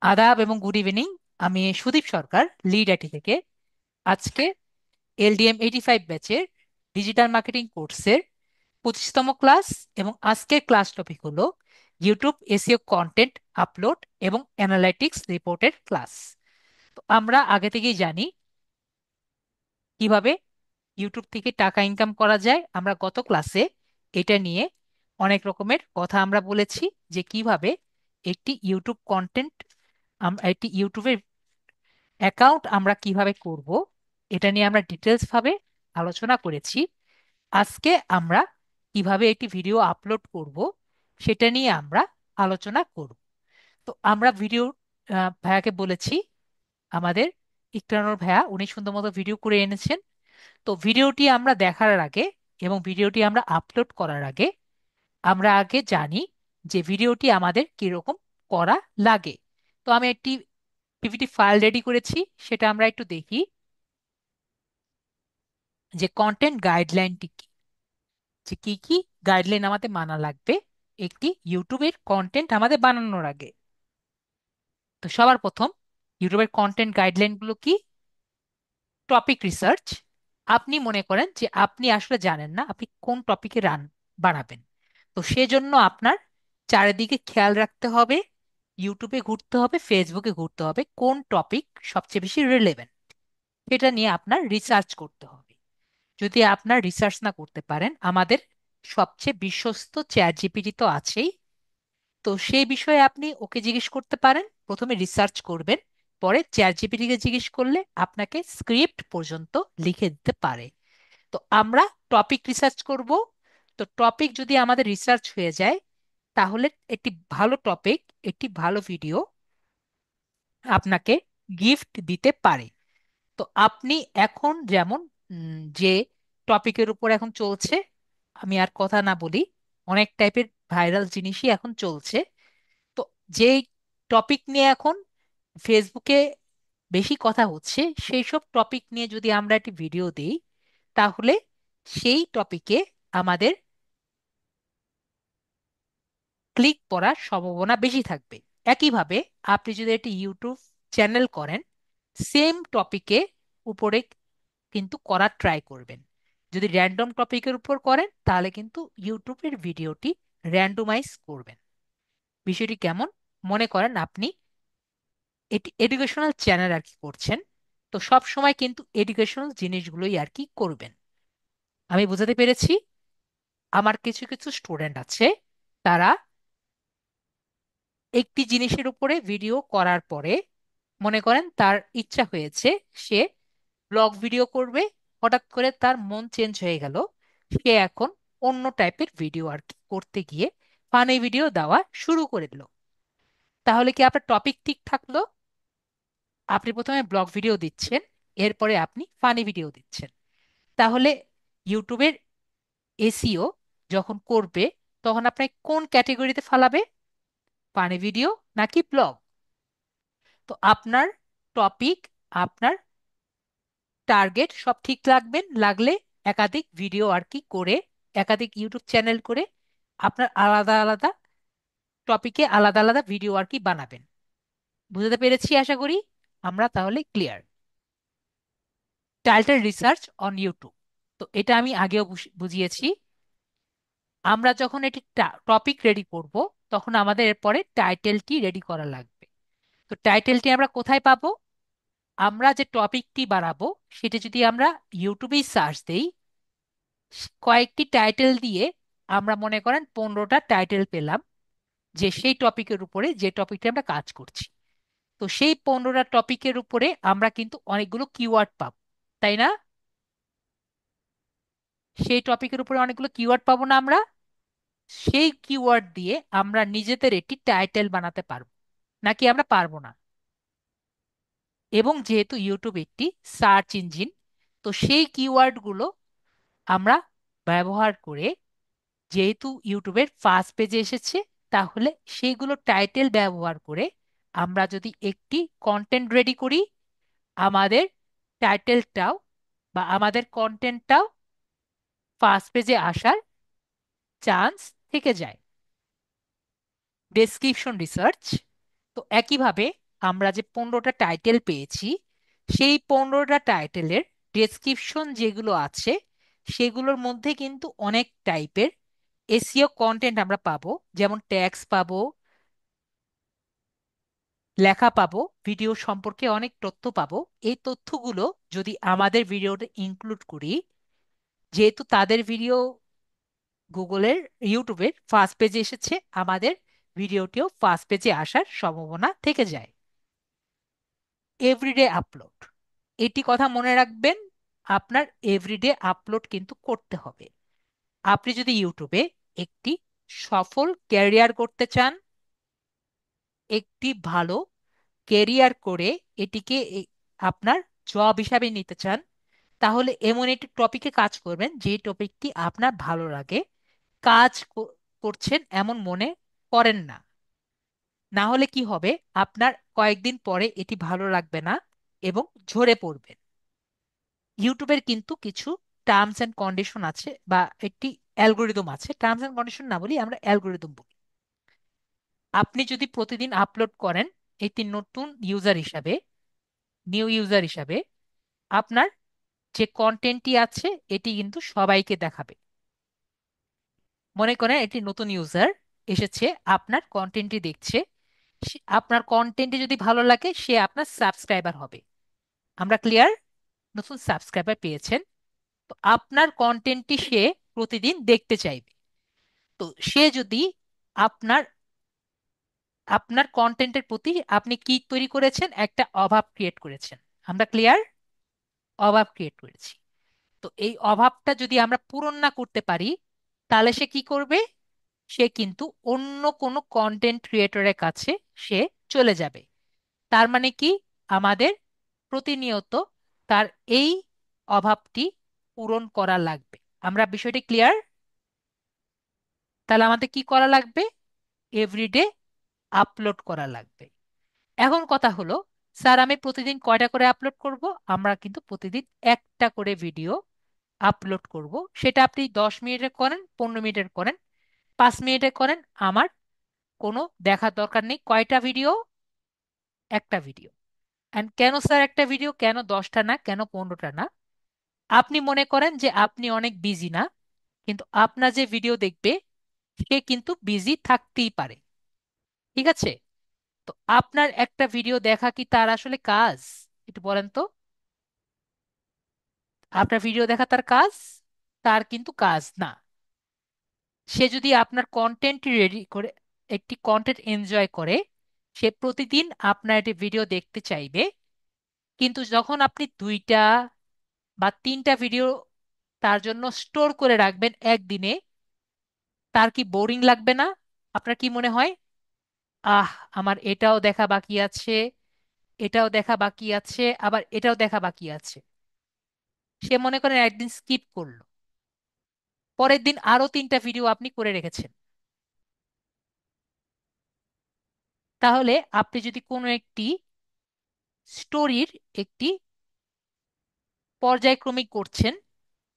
আদাব এবং good evening. আমি সুদীপ সরকার, লিড আইটি থেকে। আজকে LDM 85 ব্যাচের ডিজিটাল মার্কেটিং কোর্সের 25তম ক্লাস, এবং আজকের ক্লাস টপিক হলো ইউটিউব এসইও কন্টেন্ট আপলোড এবং অ্যানালাইটিক্স রিপোর্টের ক্লাস। তো আমরা আগে থেকেই জানি কিভাবে ইউটিউব থেকে টাকা ইনকাম করা যায়। আমরা গত ক্লাসে এটা নিয়ে অনেক রকমের কথা আমরা বলেছি, যে কিভাবে একটি ইউটিউব কন্টেন্ট, একটি ইউটিউবের অ্যাকাউন্ট আমরা কিভাবে করব, এটা নিয়ে আমরা ডিটেলস ভাবে আলোচনা করেছি। আজকে আমরা কিভাবে একটি ভিডিও আপলোড করব সেটা নিয়ে আমরা আলোচনা করব। তো আমরা ভিডিও ভাইয়াকে বলেছি, আমাদের ইকরানুর ভাইয়া, উনি সুন্দর মতো ভিডিও করে এনেছেন। তো ভিডিওটি আমরা দেখার আগে এবং ভিডিওটি আমরা আপলোড করার আগে আমরা আগে জানি যে ভিডিওটি আমাদের কিরকম করা লাগে। তো আমি একটি পিপিটি ফাইল রেডি করেছি, সেটা আমরা একটু দেখি যে কন্টেন্ট গাইডলাইনটি কি, যে কি কি গাইডলাইন আমাদের মানা লাগবে একটি ইউটিউবের কন্টেন্ট আমাদের বানানোর আগে। তো সবার প্রথম ইউটিউবের কন্টেন্ট গাইডলাইনগুলো কি? Topic research. আপনি মনে করেন যে আপনি আসলে জানেন না আপনি কোন টপিকে বানাবেন, তো সেজন্য আপনার চারিদিকে খেয়াল রাখতে হবে, ইউটিউবে ঘুরতে হবে, ফেসবুকে ঘুরতে হবে, কোন টপিক সবচেয়ে বেশি রিলেভেন্ট এটা নিয়ে আপনার রিসার্চ করতে হবে। যদি আপনার রিসার্চ না করতে পারেন, আমাদের সবচেয়ে বিশ্বস্ত চ্যাট জিপিটি তো আছেই। তো সেই বিষয়ে আপনি ওকে জিজ্ঞেস করতে পারেন, প্রথমে রিসার্চ করবেন, পরে চ্যাট জিপিটিকে জিজ্ঞেস করলে আপনাকে স্ক্রিপ্ট পর্যন্ত লিখে দিতে পারে। তো আমরা টপিক রিসার্চ করব। তো টপিক যদি আমাদের রিসার্চ হয়ে যায়, তাহলে একটি ভালো টপিক, একটি ভালো ভিডিও আপনাকে গিফট দিতে পারে। তো আপনি এখন যেমন যে টপিকের উপর এখন চলছে, আমি আর কথা না বলি, অনেক টাইপের ভাইরাল জিনিসই এখন চলছে। তো যেই টপিক নিয়ে এখন ফেসবুকে বেশি কথা হচ্ছে, সেই সব টপিক নিয়ে যদি আমরা একটি ভিডিও দিই, তাহলে সেই টপিকে আমাদের ক্লিক করার সম্ভাবনা বেশি থাকবে। একইভাবে আপনি যদি একটি ইউটিউব চ্যানেল করেন, সেম টপিকে উপরে কিন্তু করার ট্রাই করবেন। যদি র্যান্ডম টপিকের উপর করেন, তাহলে কিন্তু ইউটিউবের ভিডিওটি র্যান্ডমাইজ করবেন। বিষয়টি কেমন? মনে করেন আপনি এটি এডুকেশনাল চ্যানেল আর কি করছেন, তো সব সময় কিন্তু এডুকেশনাল জিনিসগুলোই আর কি করবেন। আমি বোঝাতে পেরেছি? আমার কিছু কিছু স্টুডেন্ট আছে, তারা একটি জিনিসের উপরে ভিডিও করার পরে মনে করেন তার ইচ্ছা হয়েছে সে ব্লগ ভিডিও করবে, হঠাৎ করে তার মন চেঞ্জ হয়ে গেল, সে এখন অন্য টাইপের ভিডিও আর কি করতে গিয়ে ফানি ভিডিও দেওয়া শুরু করে দিল। তাহলে কি আপনার টপিক ঠিক থাকলো? আপনি প্রথমে ব্লগ ভিডিও দিচ্ছেন, এরপরে আপনি ফানি ভিডিও দিচ্ছেন। তাহলে ইউটিউবের এসইও যখন করবে, তখন আপনাকে কোন ক্যাটেগরিতে ফালাবে? ফানি ভিডিও নাকি ব্লগ? তো আপনার টপিক, আপনার টার্গেট সব ঠিক রাখবেন। লাগলে একাধিক ভিডিও আর কি করে, একাধিক ইউটিউব চ্যানেল করে আপনার আলাদা আলাদা টপিকে আলাদা আলাদা ভিডিও আর কি বানাবেন। বুঝতে পেরেছি আশা করি। আমরা তাহলে clear. Title research on YouTube, তো এটা আমি আগেও বুঝিয়েছি। আমরা যখন এটি টপিক রেডি করব, তখন আমাদের এরপরে টাইটেলটি রেডি করা লাগবে। তো টাইটেলটি আমরা কোথায় পাবো? আমরা যে টপিকটি বানাবো সেটা যদি আমরা ইউটিউবেই সার্চ দেই, কয়েকটি টাইটেল দিয়ে আমরা মনে করেন 15টা টাইটেল পেলাম, যে সেই টপিকের উপরে যে টপিকটা আমরা কাজ করছি। তো সেই 15টা টপিকের উপরে আমরা কিন্তু অনেকগুলো কিওয়ার্ড পাবো, তাই না? সেই টপিকের উপরে অনেকগুলো কিওয়ার্ড পাবো না আমরা? সেই কিওয়ার্ড দিয়ে আমরা নিজেদের একটি টাইটেল বানাতে পারবো, নাকি আমরা পারবো না? এবং যেহেতু ইউটিউব একটি সার্চ ইঞ্জিন, তো সেই কিওয়ার্ডগুলো আমরা ব্যবহার করে, যেহেতু ইউটিউবের ফার্স্ট পেজে এসেছে, তাহলে সেইগুলো টাইটেল ব্যবহার করে আমরা যদি একটি কন্টেন্ট রেডি করি, আমাদের টাইটেলটাও বা আমাদের কন্টেন্টটাও ফার্স্ট পেজে আসার চান্স থেকে যায়। ডেসক্রিপশন রিসার্চ, তো একইভাবে আমরা যে 15টা টাইটেল পেয়েছি, সেই 15টা টাইটেলের ডেসক্রিপশন যেগুলো আছে সেগুলোর মধ্যে কিন্তু অনেক টাইপের এসইও কন্টেন্ট আমরা পাবো। যেমন ট্যাগস পাবো, লেখা পাবো, ভিডিও সম্পর্কে অনেক তথ্য পাবো। এই তথ্যগুলো যদি আমাদের ভিডিওতে ইনক্লুড করি, যেহেতু তাদের ভিডিও গুগলের ইউটিউবের ফার্স্ট পেজে এসেছে, আমাদের ভিডিওটিও ফার্স্ট পেজে আসার সম্ভাবনা থেকে যায়। এভরিডে আপলোড, এটি কথা মনে রাখবেন, আপনার এভরিডে আপলোড কিন্তু করতে হবে। আপনি যদি ইউটিউবে একটি সফল ক্যারিয়ার করতে চান, একটি ভালো ক্যারিয়ার করে এটিকে আপনার জব হিসাবে নিতে চান, তাহলে এমন একটি টপিকে কাজ করবেন যে টপিকটি আপনার ভালো লাগে, কাজ করছেন এমন মনে করেন না। না হলে কি হবে, আপনার কয়েকদিন পরে এটি ভালো লাগবে না এবং ঝরে পড়বেন। ইউটিউবের কিন্তু কিছু টার্মস এন্ড কন্ডিশন আছে, বা একটি অ্যালগোরিদম আছে। টার্মস এন্ড কন্ডিশন না বলি, আমরা অ্যালগোরিদম বলি। আপনি যদি প্রতিদিন আপলোড করেন একটি নতুন ইউজার হিসাবে, নিউ ইউজার হিসাবে, আপনার যে কন্টেন্টটি আছে এটি কিন্তু সবাইকে দেখাবে। মনে করেন একটি নতুন ইউজার এসেছে, আপনার কন্টেন্টটি দেখছে, আপনার কন্টেন্টটি যদি ভালো লাগে সে আপনার সাবস্ক্রাইবার হবে। আমরা ক্লিয়ার? নতুন সাবস্ক্রাইবার পেয়েছেন, তো আপনার কন্টেন্টটি সে প্রতিদিন দেখতে চাইবে। তো সে যদি আপনার আপনার কন্টেন্টের প্রতি আপনি কি তৈরি করেছেন, একটা অভাব ক্রিয়েট করেছেন। আমরা ক্লিয়ার? অভাব ক্রিয়েট করেছি। তো এই অভাবটা যদি আমরা পূরণ না করতে পারি, তাহলে সে কি করবে? সে কিন্তু অন্য কোনো কন্টেন্ট ক্রিয়েটরের কাছে সে চলে যাবে। তার মানে কি, আমাদের প্রতিনিয়ত তার এই অভাবটি পূরণ করা লাগবে। আমরা বিষয়টি ক্লিয়ার? তাহলে আমাদের কি করা লাগবে? এভরিডে আপলোড করা লাগবে। এখন কথা হলো, স্যার আমি প্রতিদিন কয়টা করে আপলোড করব? আমরা কিন্তু প্রতিদিন একটা করে ভিডিও আপলোড করব। সেটা আপনি 10 মিনিটের করেন, 15 মিনিটের করেন, 5 মিনিটের করেন, আমার কোনো দেখার দরকার নেই। কয়টা ভিডিও? একটা ভিডিও। এন্ড কেন স্যার একটা ভিডিও, কেন 10টা না, কেন 15টা না? আপনি মনে করেন যে আপনি অনেক বিজি না, কিন্তু আপনার যে ভিডিও দেখবে সে কিন্তু বিজি থাকতেই পারে। ঠিক আছে? তো আপনার একটা ভিডিও দেখা কি তার আসলে কাজ? একটু বলেন তো। আপনার ভিডিও দেখা তার কাজ? তার কিন্তু কাজ না। সে যদি আপনার কন্টেন্ট রেডি করে, একটি কন্টেন্ট এনজয় করে, সে প্রতিদিন আপনার একটি ভিডিও দেখতে চাইবে। কিন্তু যখন আপনি 2টা বা 3টা ভিডিও তার জন্য স্টোর করে রাখবেন একদিনে, তার কি বোরিং লাগবে না? আপনার কি মনে হয়, আহ আমার এটাও দেখা বাকি আছে, এটাও দেখা বাকি আছে, আবার এটাও দেখা বাকি আছে? সে মনে করেন একদিন স্কিপ করলো, পরের দিন আরো 3টা ভিডিও আপনি করে রেখেছেন। তাহলে আপনি যদি কোনো একটি স্টোরির একটি পর্যায়ক্রমিক করছেন,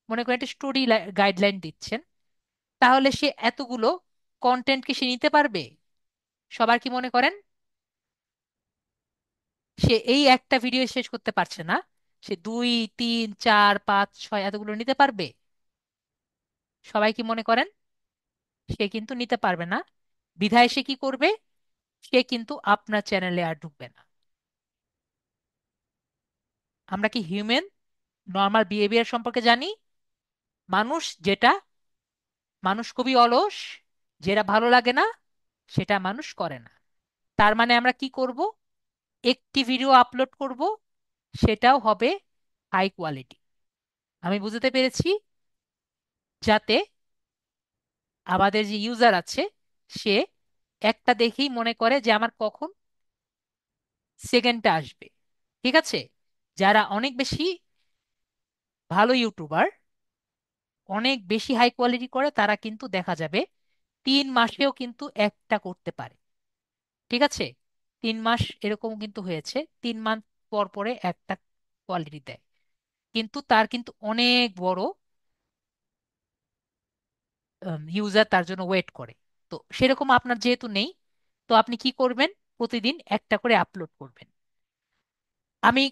মনে করেন একটা স্টোরি গাইডলাইন দিচ্ছেন, তাহলে সে এতগুলো কন্টেন্ট কি সে নিতে পারবে? সবার কি মনে করেন সে এই একটা ভিডিও শেষ করতে পারছে না? সে 2 3 4 5 6 এতগুলো নিতে পারবে? সবাই কি মনে করেন? সে কিন্তু নিতে পারবে না। বিধায় সে কি করবে? সে কিন্তু আপনার চ্যানেলে আর ঢুকবে না। আমরা কি হিউম্যান নর্মাল বিহেভিয়ার সম্পর্কে জানি? মানুষ যেটা, মানুষ খুবই অলস, যেটা ভালো লাগে না সেটা মানুষ করে না। তার মানে আমরা কি করব? একটি ভিডিও আপলোড করব, সেটাও হবে হাই কোয়ালিটি। আমি বুঝতে পেরেছি, যাতে আমাদের যে ইউজার আছে সে একটা দেখেই মনে করে যে আমার কখন সেকেন্ডটা আসবে। ঠিক আছে? যারা অনেক বেশি ভালো ইউটিউবার, অনেক বেশি হাই কোয়ালিটি করে, তারা কিন্তু দেখা যাবে 3 মাসেও কিন্তু একটা করতে পারে। ঠিক আছে? 3 মাস এরকম কিন্তু হয়েছে, 3 মাস পর পরে একটা কোয়ালিটি দেয়, কিন্তু তার কিন্তু অনেক বড় ইউজার তার জন্য ওয়েট করে। তো সেরকম আপনার যেহেতু নেই, তো আপনি কি করবেন? প্রতিদিন একটা করে আপলোড করবেন। আমি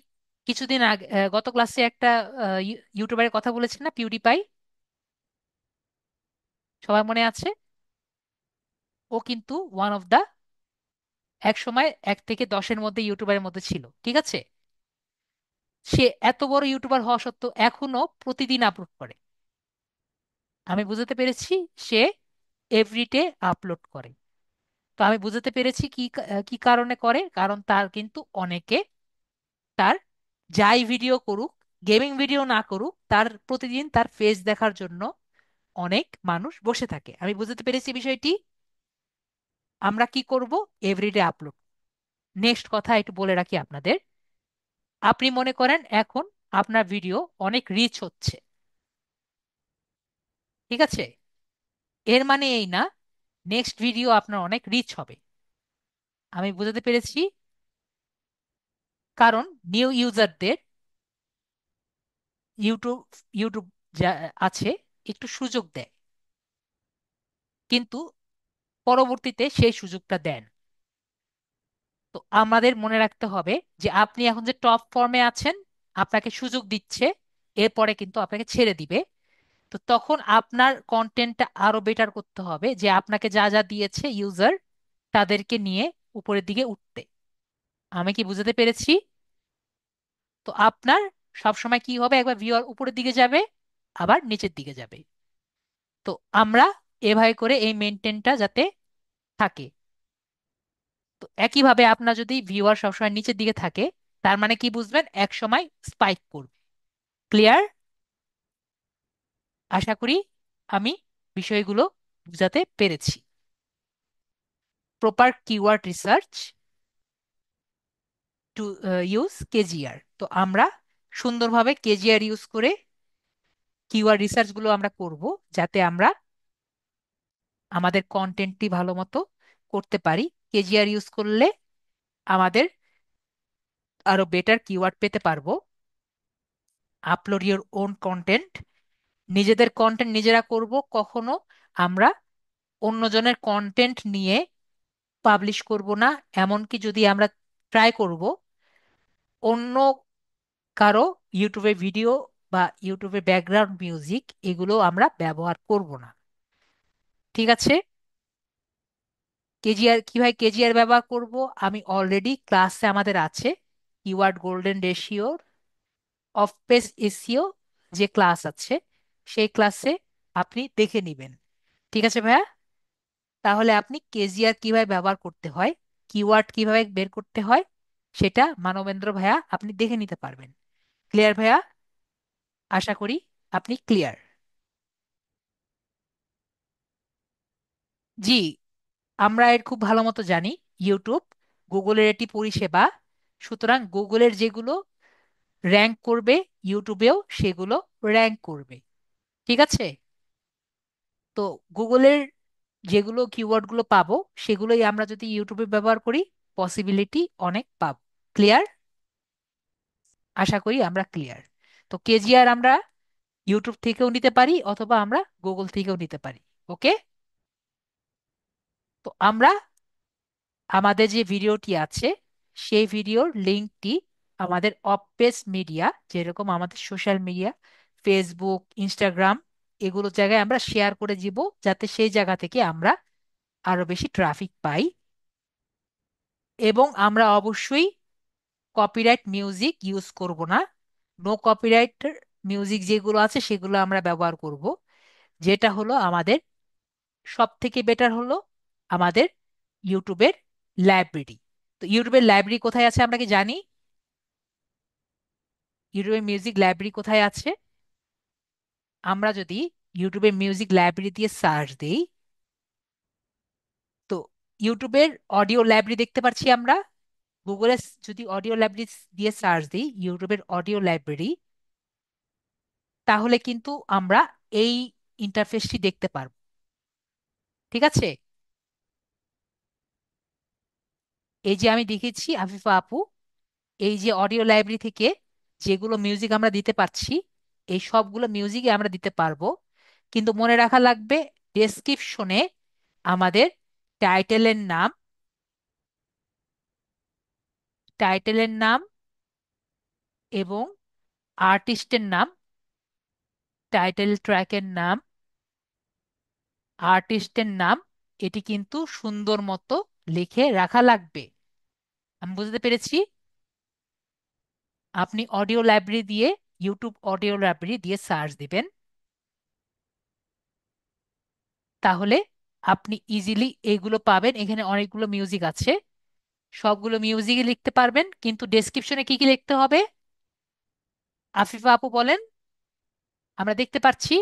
কিছুদিন আগে গত ক্লাসে একটা ইউটিউবারের কথা বলেছেন না, পিউডিপাই, সবার মনে আছে? ও কিন্তু ওয়ান অফ দা, এক সময় 1 থেকে 10-এর মধ্যে ইউটিউবারের মধ্যে ছিল, ঠিক আছে? সে এত বড় ইউটিউবার হওয়া সত্ত্বেও এখনো প্রতিদিন আপলোড করে। আমি বুঝতে পেরেছি সে এভরিডে আপলোড করে। তো আমি বুঝতে পেরেছি কি কারণে করে, কারণ তার কিন্তু অনেকে তার, যাই ভিডিও করুক, গেমিং ভিডিও না করুক, তার প্রতিদিন তার ফেস দেখার জন্য অনেক মানুষ বসে থাকে। আমি বুঝতে পেরেছি বিষয়টি। আমরা কি করব? Everyday upload. নেক্সট কথা একটু বলে রাখি আপনাদের। আপনি মনে করেন এখন আপনার ভিডিও অনেক রিচ হচ্ছে, ঠিক আছে? এর মানে এই না নেক্সট ভিডিও আপনার অনেক রিচ হবে। আমি বুঝতে পেরেছি। কারণ নিউ ইউজারদের ইউটিউব ইউটিউব যা আছে একটু সুযোগ দেয়, কিন্তু পরবর্তীতে সেই সুযোগটা দেন। তো আমাদের মনে রাখতে হবে যে আপনি এখন যে টপ ফর্মে আছেন, আপনাকে সুযোগ দিচ্ছে, এরপরে কিন্তু আপনাকে ছেড়ে দিবে। তো তখন আপনার কন্টেন্টটা আরো বেটার করতে হবে, যে আপনাকে যা যা দিয়েছে ইউজার, তাদেরকে নিয়ে উপরের দিকে উঠতে। আমি কি বুঝাতে পেরেছি? তো আপনার সবসময় কি হবে, একবার ভিউয়ার উপরের দিকে যাবে, আবার নিচের দিকে যাবে। তো আমরা এভাবে করে এই মেনটেনটা যাতে থাকে। তো একইভাবে আপনার যদি ভিউয়ার সবসময় নিচের দিকে থাকে, তার মানে কি বুঝবেন, এক সময় স্পাইক করবে। ক্লিয়ার? আশা করি আমি বিষয়গুলো বুঝাতে পেরেছি। Proper keyword research to use KGR. তো আমরা সুন্দরভাবে কেজিআর ইউজ করে কিওয়ার্ড রিসার্চ গুলো আমরা করব, যাতে আমরা আমাদের কন্টেন্টটি ভালো মতো করতে পারি। কেজিআর ইউজ করলে আমাদের আরো বেটার কিওয়ার্ড পেতে পারবো। Upload your own content. নিজেদের কন্টেন্ট নিজেরা করব, কখনো আমরা অন্যজনের কন্টেন্ট নিয়ে পাবলিশ করব না। এমনকি যদি আমরা ট্রাই করব, অন্য কারো ইউটিউবে ভিডিও বা ইউটিউবে ব্যাকগ্রাউন্ড মিউজিক এগুলো আমরা ব্যবহার করব না, ঠিক আছে? কেজিআর কিভাবে কেজিআর ব্যবহার করব, আমি অলরেডি ক্লাসে আমাদের আছে, keyword golden ratio of page SEO যে ক্লাস আছে, সেই ক্লাসে আপনি দেখে নিবেন। ঠিক আছে ভাইয়া? তাহলে আপনি কেজিআর কিভাবে ব্যবহার করতে হয়, কিওয়ার্ড কিভাবে বের করতে হয়, সেটা মানবেন্দ্র ভাইয়া আপনি দেখে নিতে পারবেন। ক্লিয়ার ভাইয়া? আশা করি আপনি ক্লিয়ার। জি, আমরা এর খুব ভালো মতো জানি, ইউটিউব গুগলের একটি পরিষেবা। সুতরাং গুগলের যেগুলো র্যাঙ্ক করবে, ইউটিউবেও সেগুলো র্যাঙ্ক করবে, ঠিক আছে? তো গুগলের যেগুলো কিওয়ার্ড গুলো পাবো, সেগুলোই আমরা যদি ইউটিউবে ব্যবহার করি, পসিবিলিটি অনেক পাবো। ক্লিয়ার? আশা করি আমরা ক্লিয়ার। তো কেজিআর আমরা ইউটিউব থেকেও নিতে পারি, অথবা আমরা গুগল থেকেও নিতে পারি। ওকে? তো আমরা আমাদের যে ভিডিওটি আছে, সেই ভিডিওর লিঙ্কটি আমাদের অফ পেজ মিডিয়া, যেরকম আমাদের সোশ্যাল মিডিয়া, ফেসবুক, ইনস্টাগ্রাম, এগুলো জায়গায় আমরা শেয়ার করে দিব, যাতে সেই জায়গা থেকে আমরা আরো বেশি ট্রাফিক পাই। এবং আমরা অবশ্যই কপিরাইট মিউজিক ইউজ করব না। নো কপিরাইট মিউজিক যেগুলো আছে সেগুলো আমরা ব্যবহার করব। যেটা হলো আমাদের সব থেকে বেটার হলো আমাদের ইউটিউবের লাইব্রেরি। তো ইউটিউবের লাইব্রেরি কোথায় আছে আমরা কি জানি? ইউটিউবের মিউজিক লাইব্রেরি কোথায় আছে? আমরা যদি ইউটিউবের মিউজিক লাইব্রেরি দিয়ে সার্চ দিই, তো ইউটিউবের অডিও লাইব্রেরি দেখতে পাচ্ছি আমরা। গুগলে যদি অডিও লাইব্রেরি দিয়ে সার্চ দিই, ইউটিউবের অডিও লাইব্রেরি, তাহলে কিন্তু আমরা এই ইন্টারফেসটি দেখতে পারবো, ঠিক আছে? এই যে আমি দেখেছি আফিফা আপু, এই যে অডিও লাইব্রেরি থেকে যেগুলো মিউজিক আমরা দিতে পারছি, এই সবগুলো মিউজিকই আমরা দিতে পারবো। কিন্তু মনে রাখা লাগবে, ডেসক্রিপশনে আমাদের টাইটেলের নাম টাইটেলের নাম এবং আর্টিস্টের নাম, টাইটেল ট্র্যাকের নাম, আর্টিস্টের নাম, এটি কিন্তু সুন্দর মতো লিখে রাখা লাগবে। আমি বুঝতে পেরেছি। আপনি অডিও লাইব্রেরি দিয়ে, ইউটিউব অডিও লাইব্রেরি দিয়ে সার্চ দিবেন, তাহলে আপনি ইজিলি এইগুলো পাবেন। এখানে অনেকগুলো মিউজিক আছে, সবগুলো মিউজিকই লিখতে পারবেন, কিন্তু ডেসক্রিপশনে কি কি লিখতে হবে আফিফা আপু বলেন? আমরা দেখতে পাচ্ছি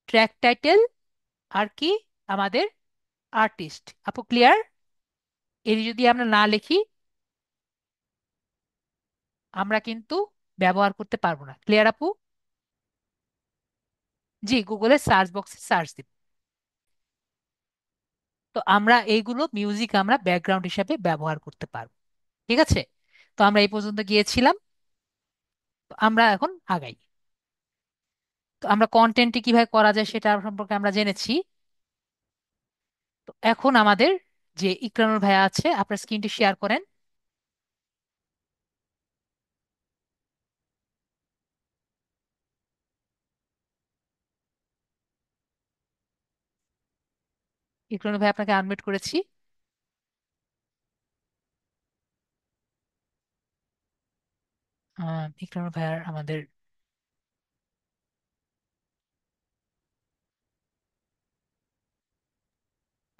ট্র্যাক টাইটেল, আর কি, আমাদের আর্টিস্ট। আপু ক্লিয়ার? এর যদি আমরা না লিখি আমরা কিন্তু ব্যবহার করতে পারবো না। ক্লিয়ার আপু? জি, গুগলের সার্চ বক্সে সার্চ দিব। তো আমরা এইগুলো মিউজিক আমরা ব্যাকগ্রাউন্ড হিসাবে ব্যবহার করতে পারবো। ঠিক আছে? তো আমরা এই পর্যন্ত গিয়েছিলাম, তো আমরা এখন আগাই। তো আমরা কন্টেন্টটি কিভাবে করা যায় সেটা সম্পর্কে আমরা জেনেছি। তো এখন আমাদের যে ইকরানুর ভাইয়া আছে, আপনার স্ক্রিনটি শেয়ার করেন। ইকরানুর ভাই আপনাকে আনমিউট করেছি। ইকরানুর ভাইয়ার আমাদের,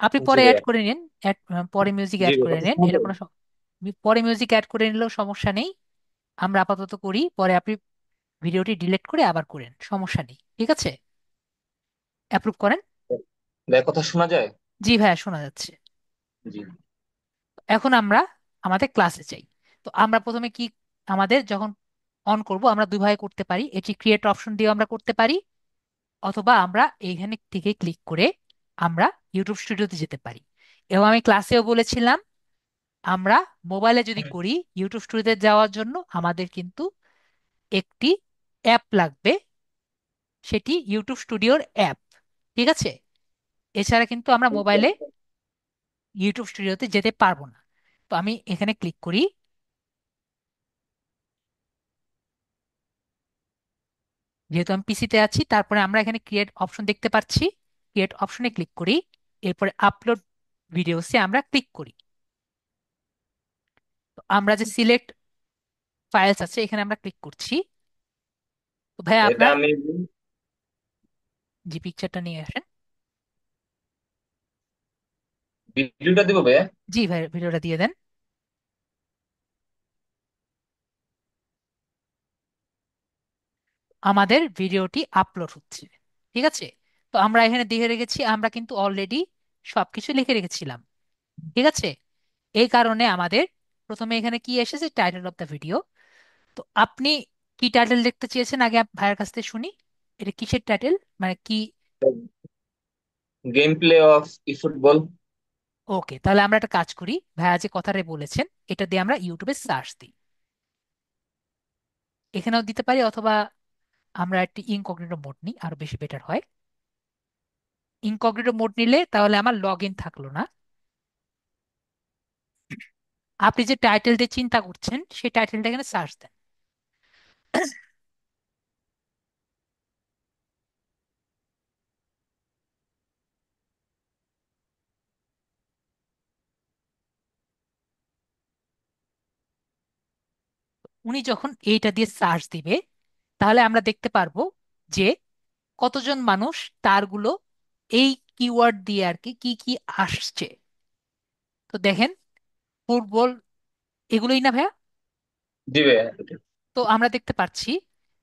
আপনি জি পরে অ্যাড ভাইয়া। করে নিন। পরে মিউজিক জি অ্যাড ভাইয়া, করে কথা নিন, শোনা এটা যাবে? কোনো পরে মিউজিক অ্যাড করে নিলেও সমস্যা নেই। আমরা আপাতত করি, পরে আপনি ভিডিওটি ডিলিট করে আবার করেন, সমস্যা নেই। ঠিক আছে? অ্যাপ্রুভ করেন। ভাইয়া কথা শোনা যায়? জি ভাইয়া, শোনা যাচ্ছে। জি। এখন আমরা আমাদের ক্লাসে যাই। তো আমরা প্রথমে কি, আমাদের যখন অন করব আমরা দুইভাবে করতে পারি, এটি ক্রিয়েট অপশন দিয়ে আমরা করতে পারি, অথবা আমরা এইখানে থেকে ক্লিক করে আমরা ইউটিউব স্টুডিওতে যেতে পারি। এবং আমি ক্লাসেও বলেছিলাম, আমরা মোবাইলে যদি করি ইউটিউব স্টুডিওতে যাওয়ার জন্য আমাদের কিন্তু একটি অ্যাপ লাগবে, সেটি ইউটিউব স্টুডিওর অ্যাপ। ঠিক আছে? এছাড়া কিন্তু আমরা মোবাইলে ইউটিউব স্টুডিওতে যেতে পারবো না। তো আমি এখানে ক্লিক করি, যেহেতু আমি পিসিতে আছি। তারপরে আমরা এখানে ক্রিয়েট অপশন দেখতে পাচ্ছি, ক্রিয়েট অপশনে ক্লিক করি, এরপরে আপলোড ভিডিওসে আমরা ক্লিক করি। তো আমরা যে সিলেক্ট ফাইলস আছে এখানে আমরা ক্লিক করছি। তো ভাই এটা আপনার, আমি যে পিকচারটা নিয়ে আসেন। ভিডিওটা দিব ভাইয়া। জি ভাই, ভিডিওটা দিয়ে দেন। আমাদের ভিডিওটি আপলোড হচ্ছে। ঠিক আছে? তো আমরা এখানে দেখে রেখেছি, আমরা কিন্তু অলরেডি সবকিছু লিখে রেখেছিলাম। ঠিক আছে? এই কারণে আমাদের প্রথমে এখানে কি এসেছে, টাইটেল অফ দ্য ভিডিও। তো আপনি কি টাইটেল দেখতে চেয়েছেন আগে ভাইয়ের কাছ থেকে শুনি। এটা কিসের টাইটেল, মানে কি? Game play of E football. ওকে, তাহলে আমরা একটা কাজ করি, ভাইয়া যে কথাটা বলেছেন এটা দিয়ে আমরা ইউটিউবে সার্চ দিই। এখানেও দিতে পারি, অথবা আমরা একটি ইনকগনিটো মোড নিই, আরো বেশি বেটার হয়। ইনকগনিটো মোড নিলে তাহলে আমার লগ ইন থাকলো না। আপনি যে টাইটেল দিয়ে চিন্তা করছেন সেই টাইটেলটা এখানে সার্চ দেন। উনি যখন এইটা দিয়ে সার্চ দিবে তাহলে আমরা দেখতে পারবো যে কতজন মানুষ তারগুলো এই কিওয়ার্ড দিয়ে আর কি কি কি আসছে। তো দেখেন, ফুটবল, এগুলোই না ভাইয়া? জি ভাইয়া। তো আমরা দেখতে পাচ্ছি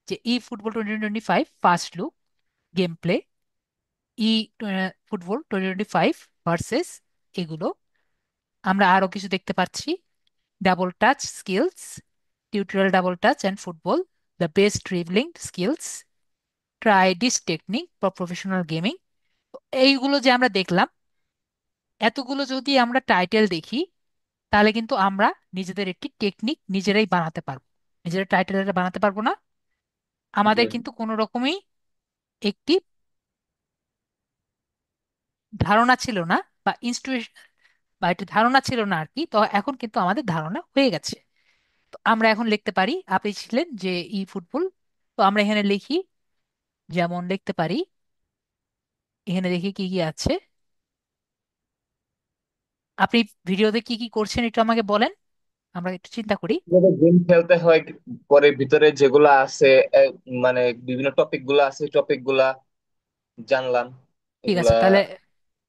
যে e football 2025 first look, game play, e football 2025 versus, এগুলো। আমরা আরো কিছু দেখতে পাচ্ছি, double touch skills, tutorial double touch and football, the best dribbling skills, try this technique for professional gaming. এইগুলো যে আমরা দেখলাম, এতগুলো যদি আমরা টাইটেল দেখি তাহলে কিন্তু আমরা নিজেদের একটি টেকনিক নিজেরাই বানাতে পারবো। নিজেরা টাইটেল বানাতে পারবো না, জি আমাদের কিন্তু কোনো রকমই একটি ধারণা ছিল না, বা ইনস্টিটিউশন, বা একটি ধারণা ছিল না আর কি। তো এখন কিন্তু আমাদের ধারণা হয়ে গেছে। তো আমরা এখন লিখতে পারি, আপনি ছিলেন যে ই ফুটবল। তো আমরা এখানে লিখি, যেমন লিখতে পারি, এখানে দেখি কি কি আছে। আপনি ভিডিওতে কি কি করছেন একটু আমাকে বলেন, আমরা একটু চিন্তা করি। কিভাবে গেম খেলতে হয়, পরে ভিতরে যেগুলা আছে, এ, মানে বিভিন্ন টপিক গুলা আছে, টপিক গুলা জানলাম ঠিক এগুলা। আছে, তাহলে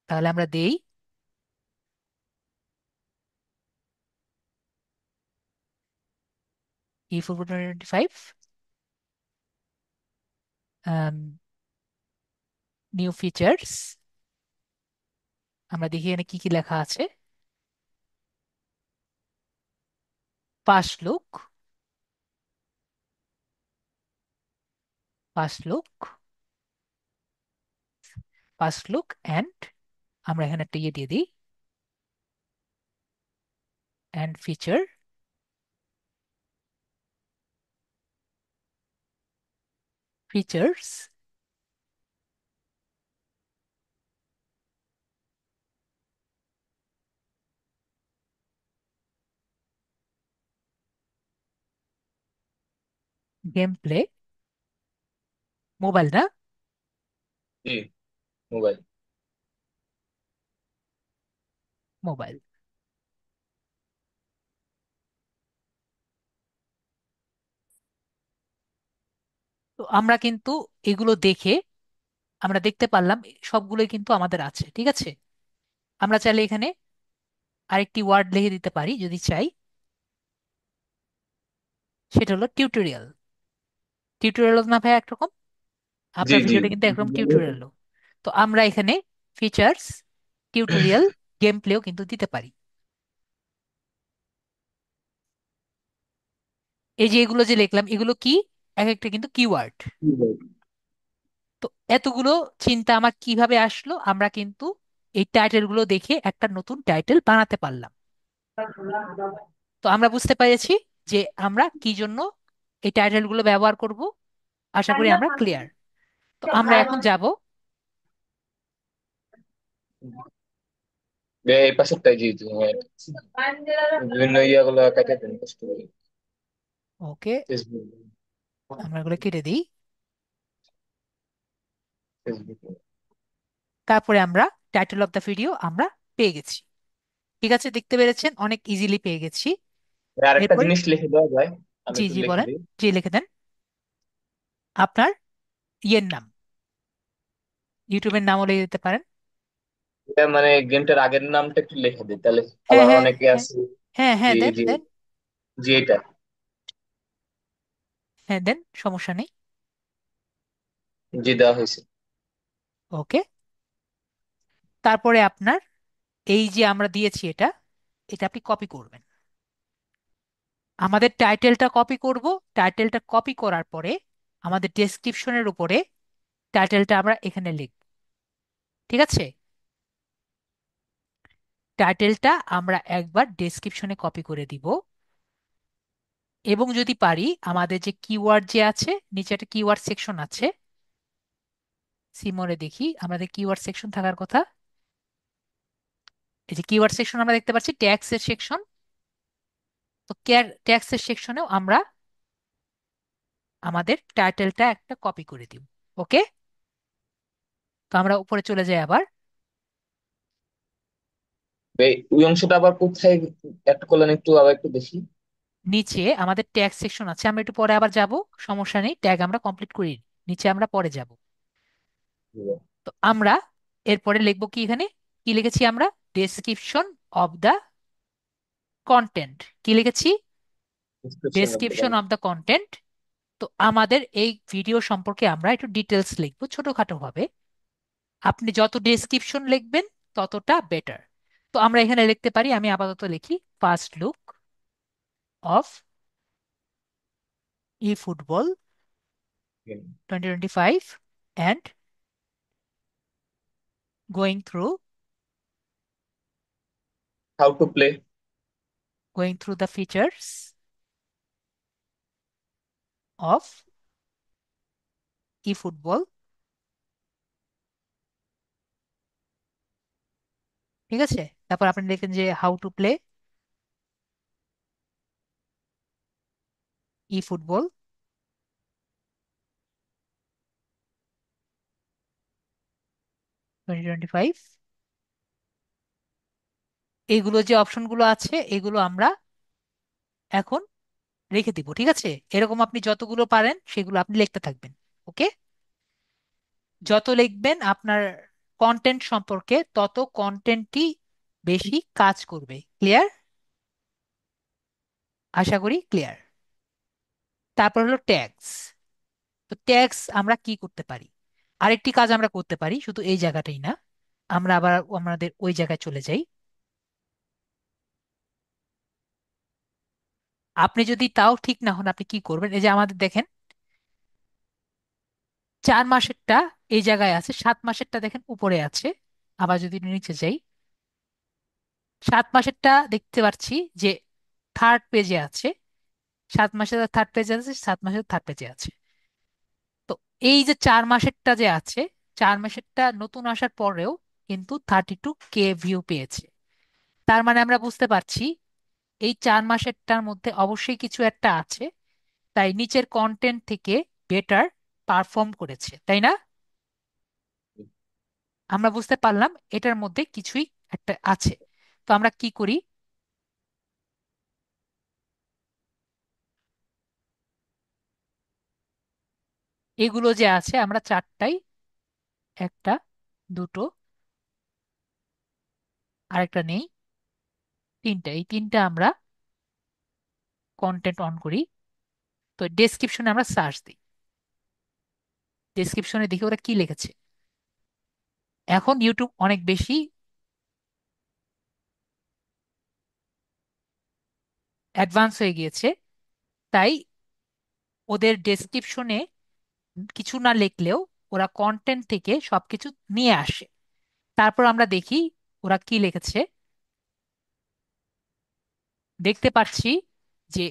তাহলে আমরা দেই ই ফুটবল 2025, নিউ ফিচার্স। আমরা দেখি এখানে কি কি লেখা আছে। First look, first look, first look and, আমরা এখানে একটা ইয়ে দিয়ে দিই, and feature, features, game play, mobile না, জি, মোবাইল। মোবাইল। তো আমরা কিন্তু এগুলো দেখে আমরা দেখতে পারলাম সবগুলোই কিন্তু আমাদের আছে, ঠিক আছে। আমরা চাইলে এখানে আরেকটি ওয়ার্ড লিখে দিতে পারি যদি চাই, সেটা হলো টিউটোরিয়াল। টিউটোরিয়াল না ভাই একরকম, জি আপনার জি। ভিডিওটা কিন্তু একরকম টিউটোরিয়ালও। তো আমরা এখানে ফিচার্স, টিউটোরিয়াল, গেম প্লেও কিন্তু দিতে পারি। এই যে এগুলো যে লিখলাম এগুলো কি, এক একটা কিন্তু কিওয়ার্ড। তো এতগুলো চিন্তা আমার কিভাবে আসলো, আমরা কিন্তু এই টাইটেল গুলো দেখে একটা নতুন টাইটেল বানাতে পারলাম। তো আমরা বুঝতে পেরেছি যে আমরা কি জন্য এই টাইটেল গুলো ব্যবহার করব। আশা করি আমরা ক্লিয়ার। তো আমরা এখন যাব। এই পাশেরটাই, জি জি, হ্যাঁ। বিভিন্ন ইয়াগুলো কেটে দেন কষ্ট করে। ওকে, ফেসবুক, আমরা এগুলো কেটে দিই। ফেসবুক। তারপরে আমরা টাইটেল অফ দ্য ভিডিও আমরা পেয়ে গেছি। ঠিক আছে, দেখতে পেরেছেন অনেক ইজিলি পেয়ে গেছি। আরেকটা এরপরে জিনিস লিখে দেওয়া যায়, আমি জি একটু জি লিখে বলেন, দিই। জি লিখে দেন আপনার ইয়ের নাম, ইউটিউবের নামও লিখে দিতে পারেন। এটা মানে গেমটার আগের নামটা একটু লিখে দিই, তাহলে হ্যাঁ আবার হ্যাঁ অনেকে হ্যাঁ, আছে। হ্যাঁ জি হ্যাঁ দেন জি। দেন, জি, এটা। হ্যাঁ দেন, সমস্যা নেই। জি, দেওয়া হয়েছে। ওকে, তারপরে আপনার এই যে আমরা দিয়েছি এটা, এটা আপনি কপি করবেন। আমাদের টাইটেলটা কপি করব। টাইটেলটা কপি করার পরে আমাদের ডেসক্রিপশনের উপরে টাইটেলটা আমরা এখানে লিখব, ঠিক আছে। টাইটেলটা আমরা একবার ডেসক্রিপশনে কপি করে দিব, এবং যদি পারি আমাদের যে কিওয়ার্ড যে আছে, নিচে একটা কিওয়ার্ড সেকশন আছে, সিমরে দেখি আমাদের কিওয়ার্ড সেকশন থাকার কথা। এই যে কিওয়ার্ড সেকশন আমরা দেখতে পাচ্ছি, ট্যাগস এর সেকশন। তো ট্যাগস এর সেকশনেও আমরা আমাদের টাইটেলটা একটা কপি করে দিব। ওকে, তো আমরা উপরে চলে যাই আবার। ওই অংশটা আবার কোথায় অ্যাড করলেন, একটু আবার একটু দেখি। নিচে আমাদের ট্যাগ সেকশন আছে, আমরা একটু পরে আবার যাব, সমস্যা নেই, ট্যাগ আমরা কমপ্লিট করি, নিচে আমরা পরে যাব। তো আমরা এরপরে লিখবো কি, এখানে কি লিখেছি আমরা, ডেসক্রিপশন অফ দ্য কন্টেন্ট। কি লিখেছি, description of the description of the content. তো আমাদের এই ভিডিও সম্পর্কে আমরা একটু ডিটেলস লিখবো ছোটখাটো ভাবে। আপনি যত ডেসক্রিপশন লিখবেন ততটা বেটার। তো আমরা এখানে লিখতে পারি, আমি আপাতত লিখি first look of E football content. 2025 and going through, how to play. going through the features of eFootball। ঠিক আছে, তারপর আপনি লিখেন যে how to play e football 2025। এগুলো যে অপশনগুলো আছে এগুলো আমরা এখন রেখে দিব, ঠিক আছে? এরকম আপনি যতগুলো পারেন সেগুলো আপনি লিখতে থাকবেন। ওকে? যত লিখবেন আপনার কন্টেন্ট সম্পর্কে, তত কন্টেন্টই বেশি কাজ করবে। ক্লিয়ার? আশা করি ক্লিয়ার। তারপর হলো ট্যাগস। তো ট্যাগস আমরা কি করতে পারি? আরেকটি কাজ আমরা করতে পারি, শুধু এই জায়গাটাই না, আমরা আবার আমাদের ওই জায়গায় চলে যাই। আপনি যদি তাও ঠিক না হন, আপনি কি করবেন? এই যে আমাদের দেখেন 4 মাসেরটা এই জায়গায় আছে, 7 মাসেরটা দেখেন উপরে আছে। আবার যদি নিচে যাই, 7 মাসেরটা দেখতে পাচ্ছি যে থার্ড পেজে আছে। 7 মাসের থার্ড পেজে আছে, 7 মাসের থার্ড পেজে আছে। তো এই যে 4 মাসেরটা যে আছে, 4 মাসেরটা নতুন আসার পরেও কিন্তু 32K ভিউ পেয়েছে। তার মানে আমরা বুঝতে পারছি এই 4 মাসেরটার মধ্যে অবশ্যই কিছু একটা আছে, তাই নিচের কন্টেন্ট থেকে বেটার পারফর্ম করেছে, তাই না? আমরা বুঝতে পারলাম এটার মধ্যে কিছুই একটা আছে। তো আমরা কি করি? এগুলো যে আছে আমরা চারটাই, একটা, দুটো, আরেকটা নেই, তিনটা, এই তিনটা আমরা কন্টেন্ট অন করি। তো ডেসক্রিপশনে আমরা সার্চ দিই, ডেসক্রিপশনে দেখি ওরা কি লিখেছে। এখন ইউটিউব অনেক বেশি অ্যাডভান্স হয়ে গিয়েছে, তাই ওদের ডেসক্রিপশনে কিছু না লিখলেও ওরা কন্টেন্ট থেকে সবকিছু নিয়ে আসে। তারপর আমরা দেখি ওরা কি লিখেছে। দেখতে পাচ্ছি যে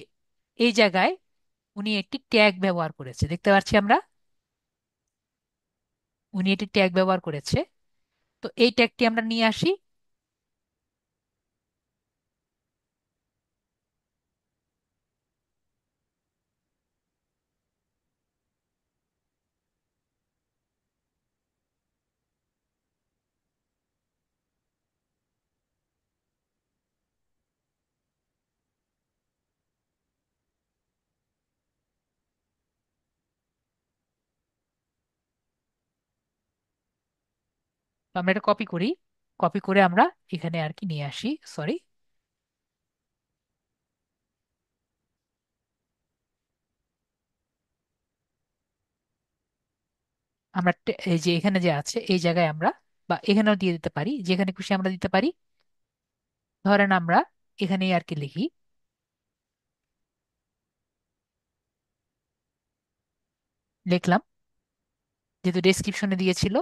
এই জায়গায় উনি একটি ট্যাগ ব্যবহার করেছে, দেখতে পাচ্ছি আমরা উনি একটি ট্যাগ ব্যবহার করেছে। তো এই ট্যাগটি আমরা নিয়ে আসি। তো আমরা এটা কপি করি, কপি করে আমরা এখানে আর কি নিয়ে আসি, সরি, আমরা এই যে এখানে যে আছে এই জায়গায় আমরা, বা এখানেও দিয়ে দিতে পারি, যেখানে খুশি আমরা দিতে পারি। ধরেন আমরা এখানেই আর কি লিখি, লিখলাম যেহেতু ডেসক্রিপশনে দিয়েছিল।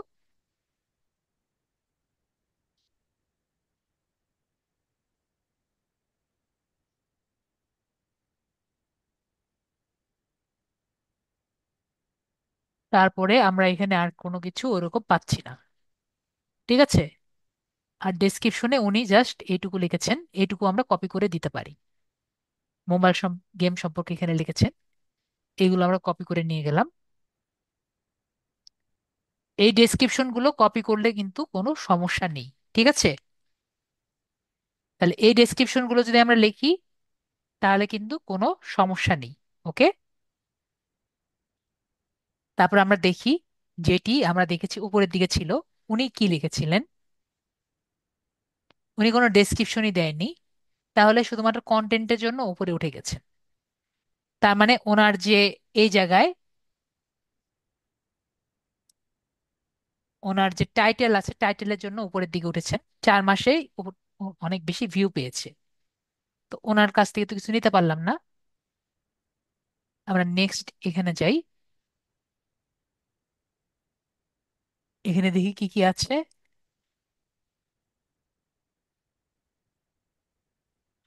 তারপরে আমরা এখানে আর কোনো কিছু ওরকম পাচ্ছি না, ঠিক আছে? আর ডেসক্রিপশনে উনি জাস্ট এইটুকু লিখেছেন, এইটুকু আমরা কপি করে দিতে পারি। মোবাইল গেম সম্পর্কে এখানে লিখেছেন, এইগুলো আমরা কপি করে নিয়ে গেলাম। এই ডেসক্রিপশন গুলো কপি করলে কিন্তু কোনো সমস্যা নেই, ঠিক আছে? তাহলে এই ডেসক্রিপশন গুলো যদি আমরা লিখি তাহলে কিন্তু কোনো সমস্যা নেই। ওকে? তারপর আমরা দেখি, যেটি আমরা দেখেছি উপরের দিকে ছিল, উনি কি লিখেছিলেন। উনি কোনো ডেসক্রিপশনই দেয়নি, তাহলে শুধুমাত্র কন্টেন্টের জন্য উপরে উঠে গেছে। তার মানে ওনার যে এই জায়গায় ওনার যে টাইটেল আছে টাইটেলের জন্য উপরের দিকে উঠেছেন, 4 মাসেই অনেক বেশি ভিউ পেয়েছে। তো ওনার কাছ থেকে তো কিছু নিতে পারলাম না। আমরা নেক্সট এখানে যাই, এখানে দেখি কি কি আছে।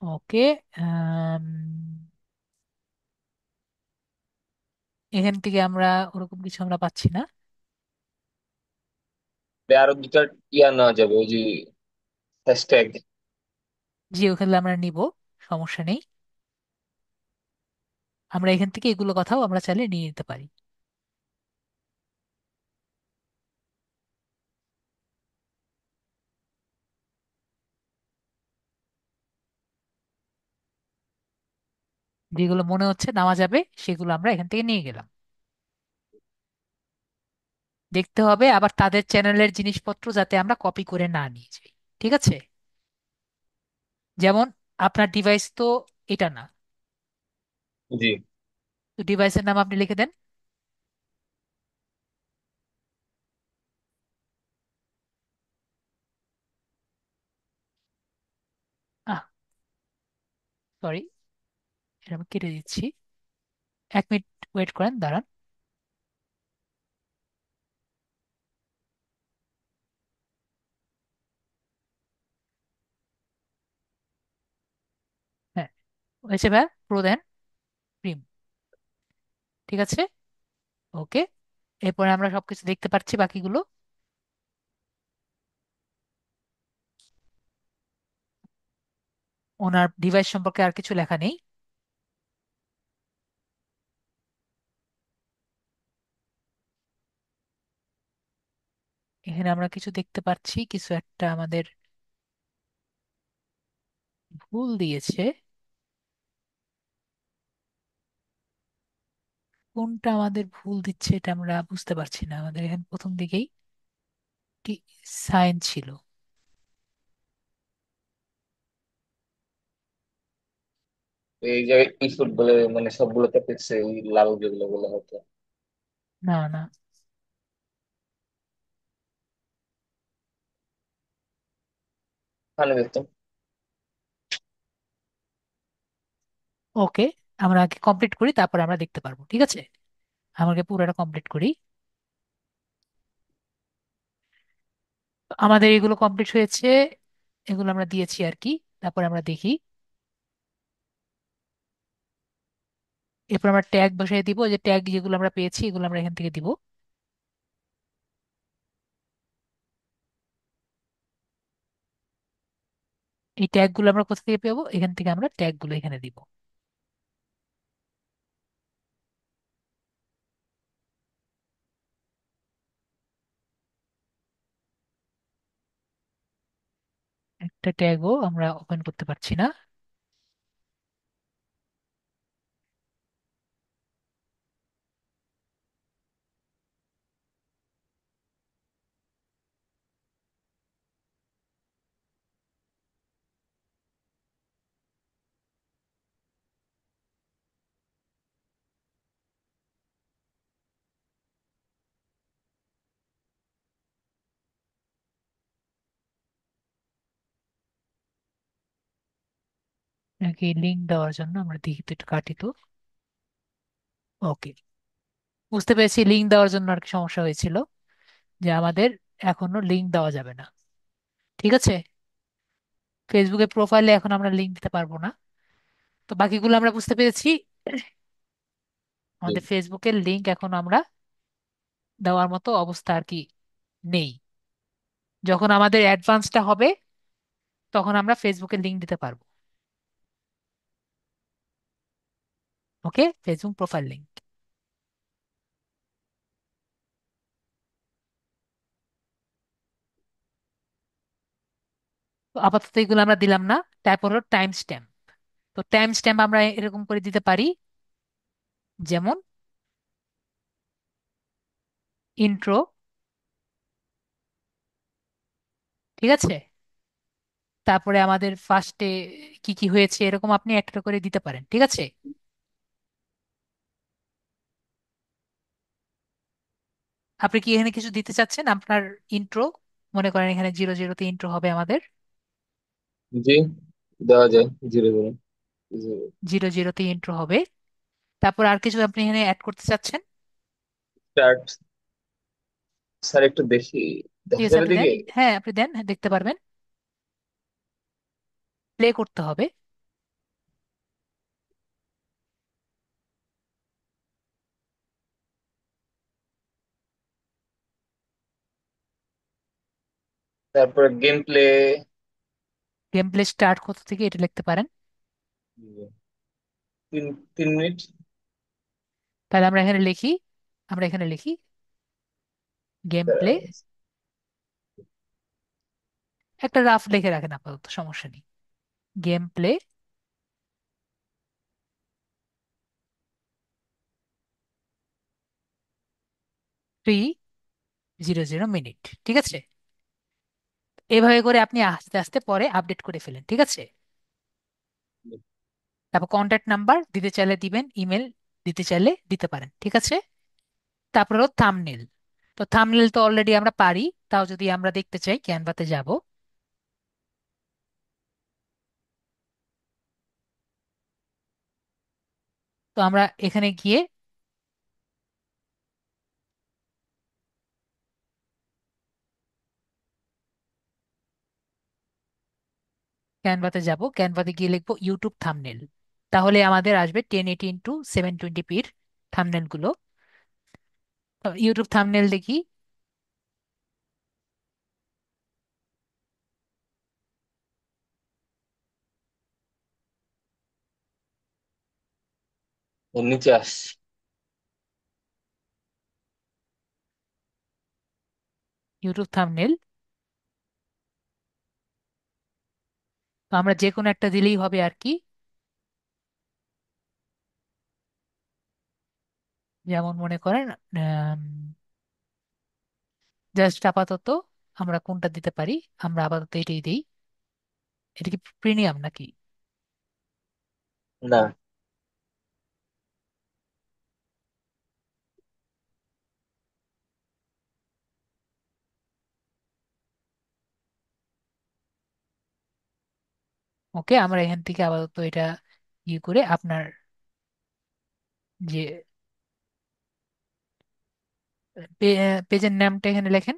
ওকে, এখান থেকে আমরা ওরকম কিছু আমরা পাচ্ছি না। আরো দুটা ইয়া নেওয়া যাবে, ওই যে হ্যাশট্যাগ। জি, ওখানে আমরা নিব, সমস্যা নেই। আমরা এখান থেকে এগুলো কথাও আমরা চাইলে নিয়ে নিতে পারি। যেগুলো মনে হচ্ছে নেওয়া যাবে সেগুলো আমরা এখান থেকে নিয়ে গেলাম। দেখতে হবে আবার তাদের চ্যানেলের জিনিসপত্র যাতে আমরা কপি করে না নিয়ে যাই। ঠিক আছে? যেমন আপনার ডিভাইস তো এটা না, জি। তো ডিভাইসের নাম আপনি লিখে দেন। আহ, সরি, এটা আমি কেটে দিচ্ছি। 1 মিনিট ওয়েট করেন, দাঁড়ান। হ্যাঁ, হয়েছে ভাই, প্রো দেন, প্রিম। ঠিক আছে, ওকে। এরপরে আমরা সবকিছু দেখতে পাচ্ছি বাকিগুলো। ওনার ডিভাইস সম্পর্কে আর কিছু লেখা নেই। এখানে আমরা কিছু দেখতে পাচ্ছি, কিছু একটা আমাদের ভুল দিয়েছে। কোনটা আমাদের ভুল দিচ্ছে এটা আমরা বুঝতে পারছি না। আমাদের এখানে প্রথম দিকেই কি সাইন ছিল। এই জায়গায় ইস্যুট বলে মানে সবগুলো টপিকস এই লাল যেগুলো বলে হতো। না না, মানে দেখতাম। ওকে, আমরা আগে কমপ্লিট করি, তারপর আমরা দেখতে পারবো। ঠিক আছে, আমাকে পুরোটা কমপ্লিট করি। তো আমাদের এগুলো কমপ্লিট হয়েছে, এগুলো আমরা দিয়েছি আর কি। তারপর আমরা দেখি, এরপর আমরা ট্যাগ বসাই দিব। যে ট্যাগ যেগুলো আমরা পেয়েছি এগুলো আমরা এখান থেকে দিব। এই ট্যাগ গুলো আমরা কোথা থেকে পাবো? এখান থেকে আমরা ট্যাগ গুলো এখানে দিব। একটা ট্যাগও আমরা ওপেন করতে পারছি না। নাকি লিঙ্ক দেওয়ার জন্য আমরা দেখি তো, একটু কাটি তো। ওকে, বুঝতে পেরেছি লিঙ্ক দেওয়ার জন্য আর কি সমস্যা হয়েছিল, যে আমাদের এখনো লিঙ্ক দেওয়া যাবে না। ঠিক আছে, ফেসবুকের প্রোফাইলে এখন আমরা লিঙ্ক দিতে পারবো না। তো বাকিগুলো আমরা বুঝতে পেরেছি। জি। আমাদের ফেসবুকের লিঙ্ক এখন আমরা দেওয়ার মতো অবস্থা আর কি নেই। যখন আমাদের অ্যাডভান্সটা হবে তখন আমরা ফেসবুকের লিঙ্ক দিতে পারবো। ওকে, ফেসবুক প্রোফাইল লিঙ্ক। তো আপাতত এগুলো আমরা দিলাম না। তারপর হলো টাইম স্ট্যাম্প। তো টাইম স্ট্যাম্প আমরা এরকম করে দিতে পারি, যেমন ইন্ট্রো। ঠিক আছে, তারপরে আমাদের ফার্স্টে কি কি হয়েছে এরকম আপনি একটা করে দিতে পারেন। ঠিক আছে, আপনি কি এখানে কিছু দিতে চাচ্ছেন আপনার ইন্ট্রো? মনে করেন এখানে 00-তে ইন্ট্রো হবে আমাদের। জি, দেওয়া যায়। Zero zero zero. 00-তে ইন্ট্রো হবে। তারপর আর কিছু আপনি এখানে অ্যাড করতে চাচ্ছেন? স্টার্ট। স্যার একটু বেশি ঠিক দেখা আছে, যাবে আপনি দেন। দিকে। হ্যাঁ, আপনি দেন, হ্যাঁ, দেখতে পারবেন। প্লে করতে হবে। তারপরে game play. Game play start কোথা থেকে এটা লিখতে পারেন। তিন 3 মিনিট। তাহলে আমরা এখানে লিখি গেম প্লে, একটা রাফ লিখে রাখেন আপাতত, সমস্যা নেই। গেম প্লে 300 মিনিট, ঠিক আছে? এভাবে করে আপনি আস্তে আস্তে পরে আপডেট করে ফেলেন, ঠিক আছে? তারপর কন্ট্যাক্ট নাম্বার দিতে চাইলে দিবেন, ইমেল দিতে চাইলে দিতে পারেন, ঠিক আছে? তারপর হলো থাম্বনেল। তো থাম্বনেল তো অলরেডি আমরা পারি, তাও যদি আমরা দেখতে চাই ক্যানভাতে যাব। তো আমরা এখানে গিয়ে ক্যানভাতে যাব, ক্যানভাতে গিয়ে লিখবো ইউটিউব থাম্বনেল। তাহলে আমাদের আসবে 1080x720p থাম্বনেল গুলো। ইউটিউব থাম্বনেল দেখি। এর নিচে আসছি। ইউটিউব থাম্বনেল, তো আমরা যে কোনো একটা দিলেই হবে আর কি। যেমন মনে করেন জাস্ট আপাতত আমরা কোনটা দিতে পারি, আমরা আপাতত এটাই দিই। এটা কি প্রিমিয়াম নাকি? না, ওকে, আমরা এখান থেকে আপাতত এটা ইয়ে করে আপনার যে পেজের নামটা এখানে লেখেন।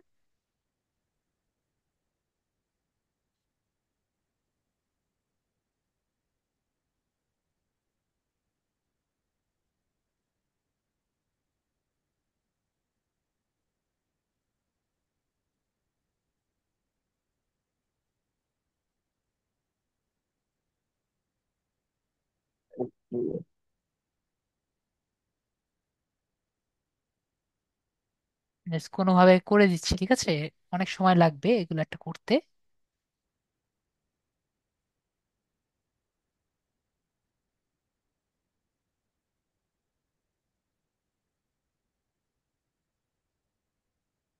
Just কোনোভাবে করে দিচ্ছি, ঠিক আছে? অনেক সময় লাগবে এগুলো একটা করতে।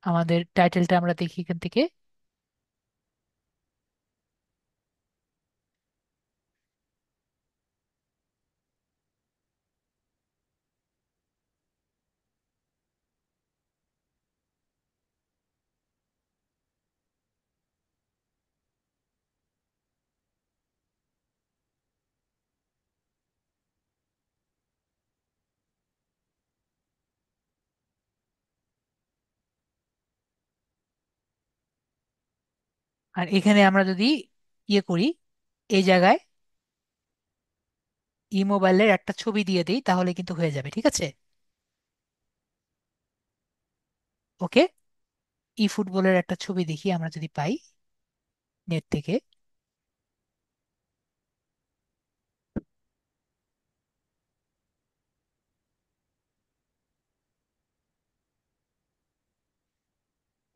আমাদের টাইটেলটা আমরা দেখি এখান থেকে। আর এখানে আমরা যদি ইয়ে করি, এই জায়গায় ই মোবাইলের একটা ছবি দিয়ে দিই, তাহলে কিন্তু হয়ে যাবে, ঠিক আছে? ওকে, ই ফুটবলের একটা ছবি দেখি আমরা যদি পাই নেট থেকে।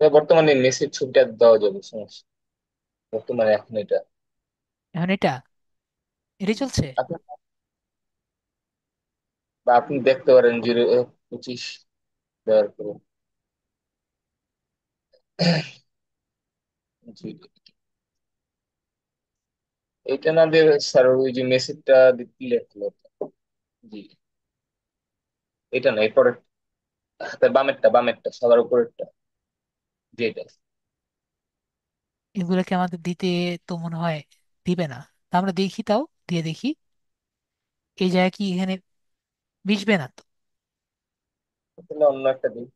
বর্তমানে মেসির ছবিটা দেওয়া যাবে, সমস্যা বর্তমানে এখন এটা। এখন এটাই চলছে। আপনি বা আপনি দেখতে পারেন 025 দেওয়ার পরে। জি, এটা না দিয়ে স্যার ওই যে মেসেজটা ক্লিয়ার করলো। জি, এটা না, এরপরে হাতের বামেরটা, বামেরটা সবার উপরেরটা, যেটা। এগুলোকে আমাদের দিতে তো মনে হয় দিবে না। তা আমরা দেখি, তাও দিয়ে দেখি। এই জায়গায় কি এখানে মিশবে না তো? তাহলে অন্য একটা দিন।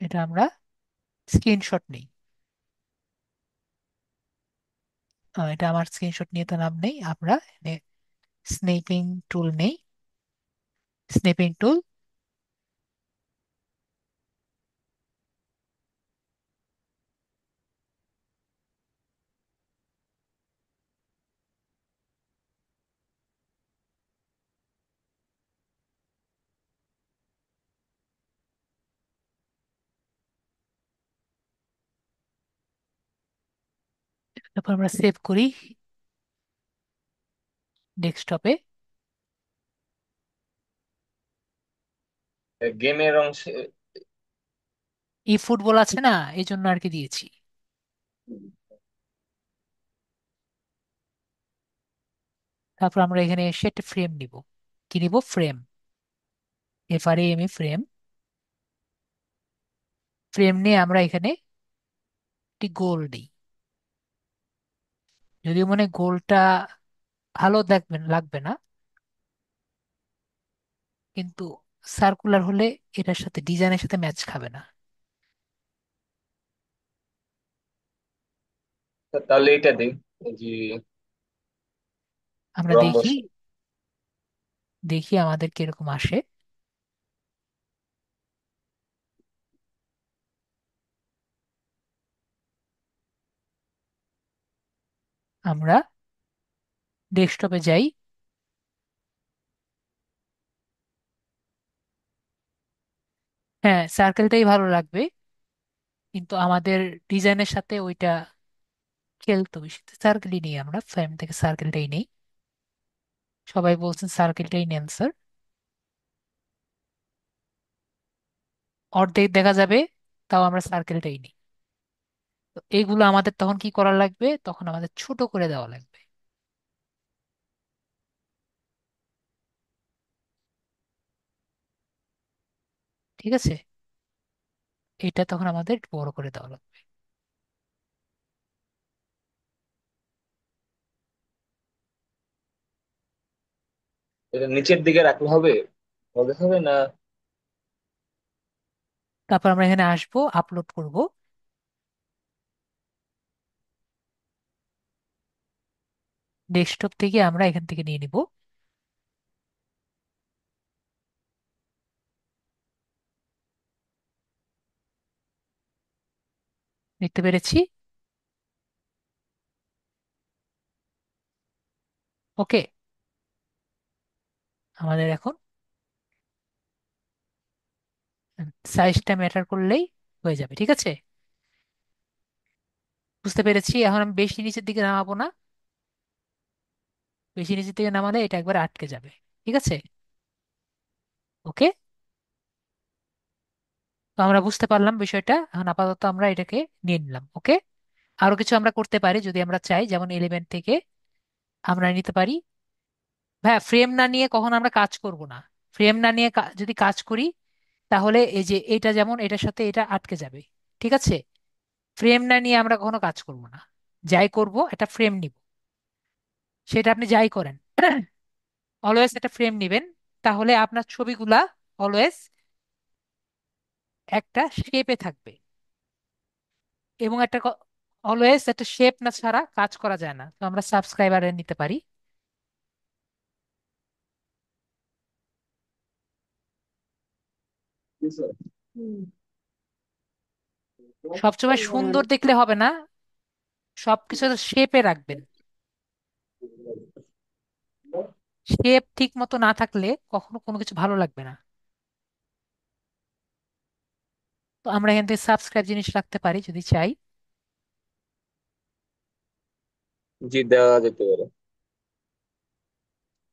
এটা আমরা স্ক্রিনশট নিই। এটা আমার স্ক্রিনশট নিয়ে তো লাভ নেই, আমরা স্নেপিং টুল নেই। স্নেপিং টুল, তারপর আমরা সেভ করি ডেস্কটপে। গেমের অংশে। এই ফুটবল আছে না, এই জন্য আর কি দিয়েছি। তারপর আমরা এখানে এসে একটা ফ্রেম নিব। কি নিব? ফ্রেম। FRAME, frame. ফ্রেম নিয়ে আমরা এখানে একটি গোল দিই। যদিও মনে হয় গোলটা ভালো দেখবে লাগবে না, কিন্তু সার্কুলার হলে এটার সাথে ডিজাইনের সাথে ম্যাচ খাবে না। তাহলে এটা দিই, এই যে আমরা দেখি, রম্বস। দেখি আমাদের কিরকম আসে। আমরা ডেস্কটপে যাই। হ্যাঁ, সার্কেলটাই ভালো লাগবে, কিন্তু আমাদের ডিজাইনের সাথে ওইটা খেলতো বেশি। সার্কেলই নেই, আমরা ফ্রেম থেকে সার্কেলটাই নেই। সবাই বলছেন সার্কেলটাই নেন স্যার, অর্ধেক দেখা যাবে, তাও আমরা সার্কেলটাই নিই। তো এইগুলো আমাদের তখন কি করা লাগবে? তখন আমাদের ছোট করে দেওয়া লাগবে। ঠিক আছে, এটা তখন আমাদের একটু বড় করে দেওয়া লাগবে। এটা নিচের দিকে রাখলে হবে, হবে হবে না? তারপর আমরা এখানে আসবো, আপলোড করব। ডেস্কটপ থেকে আমরা এখান থেকে নিয়ে নিব। দেখতে পেরেছি। ওকে, আমাদের এখন সাইজটা ম্যাটার করলেই হয়ে যাবে। ঠিক আছে, বুঝতে পেরেছি। এখন আমি বেশি নিচের দিকে নামাবো না, বেশি নিচের দিকে নামালে এটা একবার আটকে যাবে। ঠিক আছে, ওকে। তো আমরা বুঝতে পারলাম বিষয়টা। এখন আপাতত আমরা এটাকে নিয়ে নিলাম। ওকে, আরো কিছু আমরা করতে পারি যদি আমরা চাই, যেমন এলিমেন্ট থেকে আমরা নিতে পারি। হ্যাঁ, ফ্রেম না নিয়ে কখন আমরা কাজ করব না। ফ্রেম না নিয়ে যদি কাজ করি, তাহলে এই যে এটা যেমন এটার সাথে এটা আটকে যাবে। ঠিক আছে, ফ্রেম না নিয়ে আমরা কখনো কাজ করব না। যাই করব একটা ফ্রেম নিব, সেটা আপনি যাই করেন অলওয়েজ একটা ফ্রেম নিবেন। তাহলে আপনার ছবিগুলা অলওয়েজ একটা শেপে থাকবে। এবং একটা অলওয়েজ একটা শেপ না ছাড়া কাজ করা যায় না। তো আমরা সাবস্ক্রাইবারে নিতে পারি। সবসময় সুন্দর দেখলে হবে না, সবকিছু শেপে রাখবেন। শেপ ঠিক মতো না থাকলে কখনো কোনো কিছু ভালো লাগবে না। তো আমরা এখান থেকে সাবস্ক্রাইব জিনিস রাখতে পারি যদি চাই। জি, দেওয়া যেতে পারে।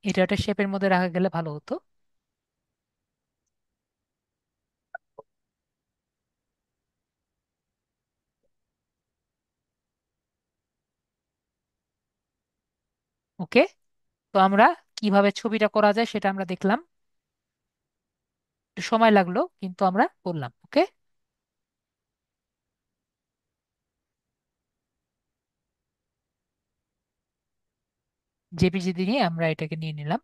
এটা একটা শেপের মধ্যে রাখা গেলে ভালো হতো। ওকে, তো আমরা কিভাবে ছবিটা করা যায় সেটা আমরা দেখলাম। একটু সময় লাগলো, কিন্তু আমরা করলাম। ওকে, জেপিজি দিয়ে আমরা এটাকে নিয়ে নিলাম।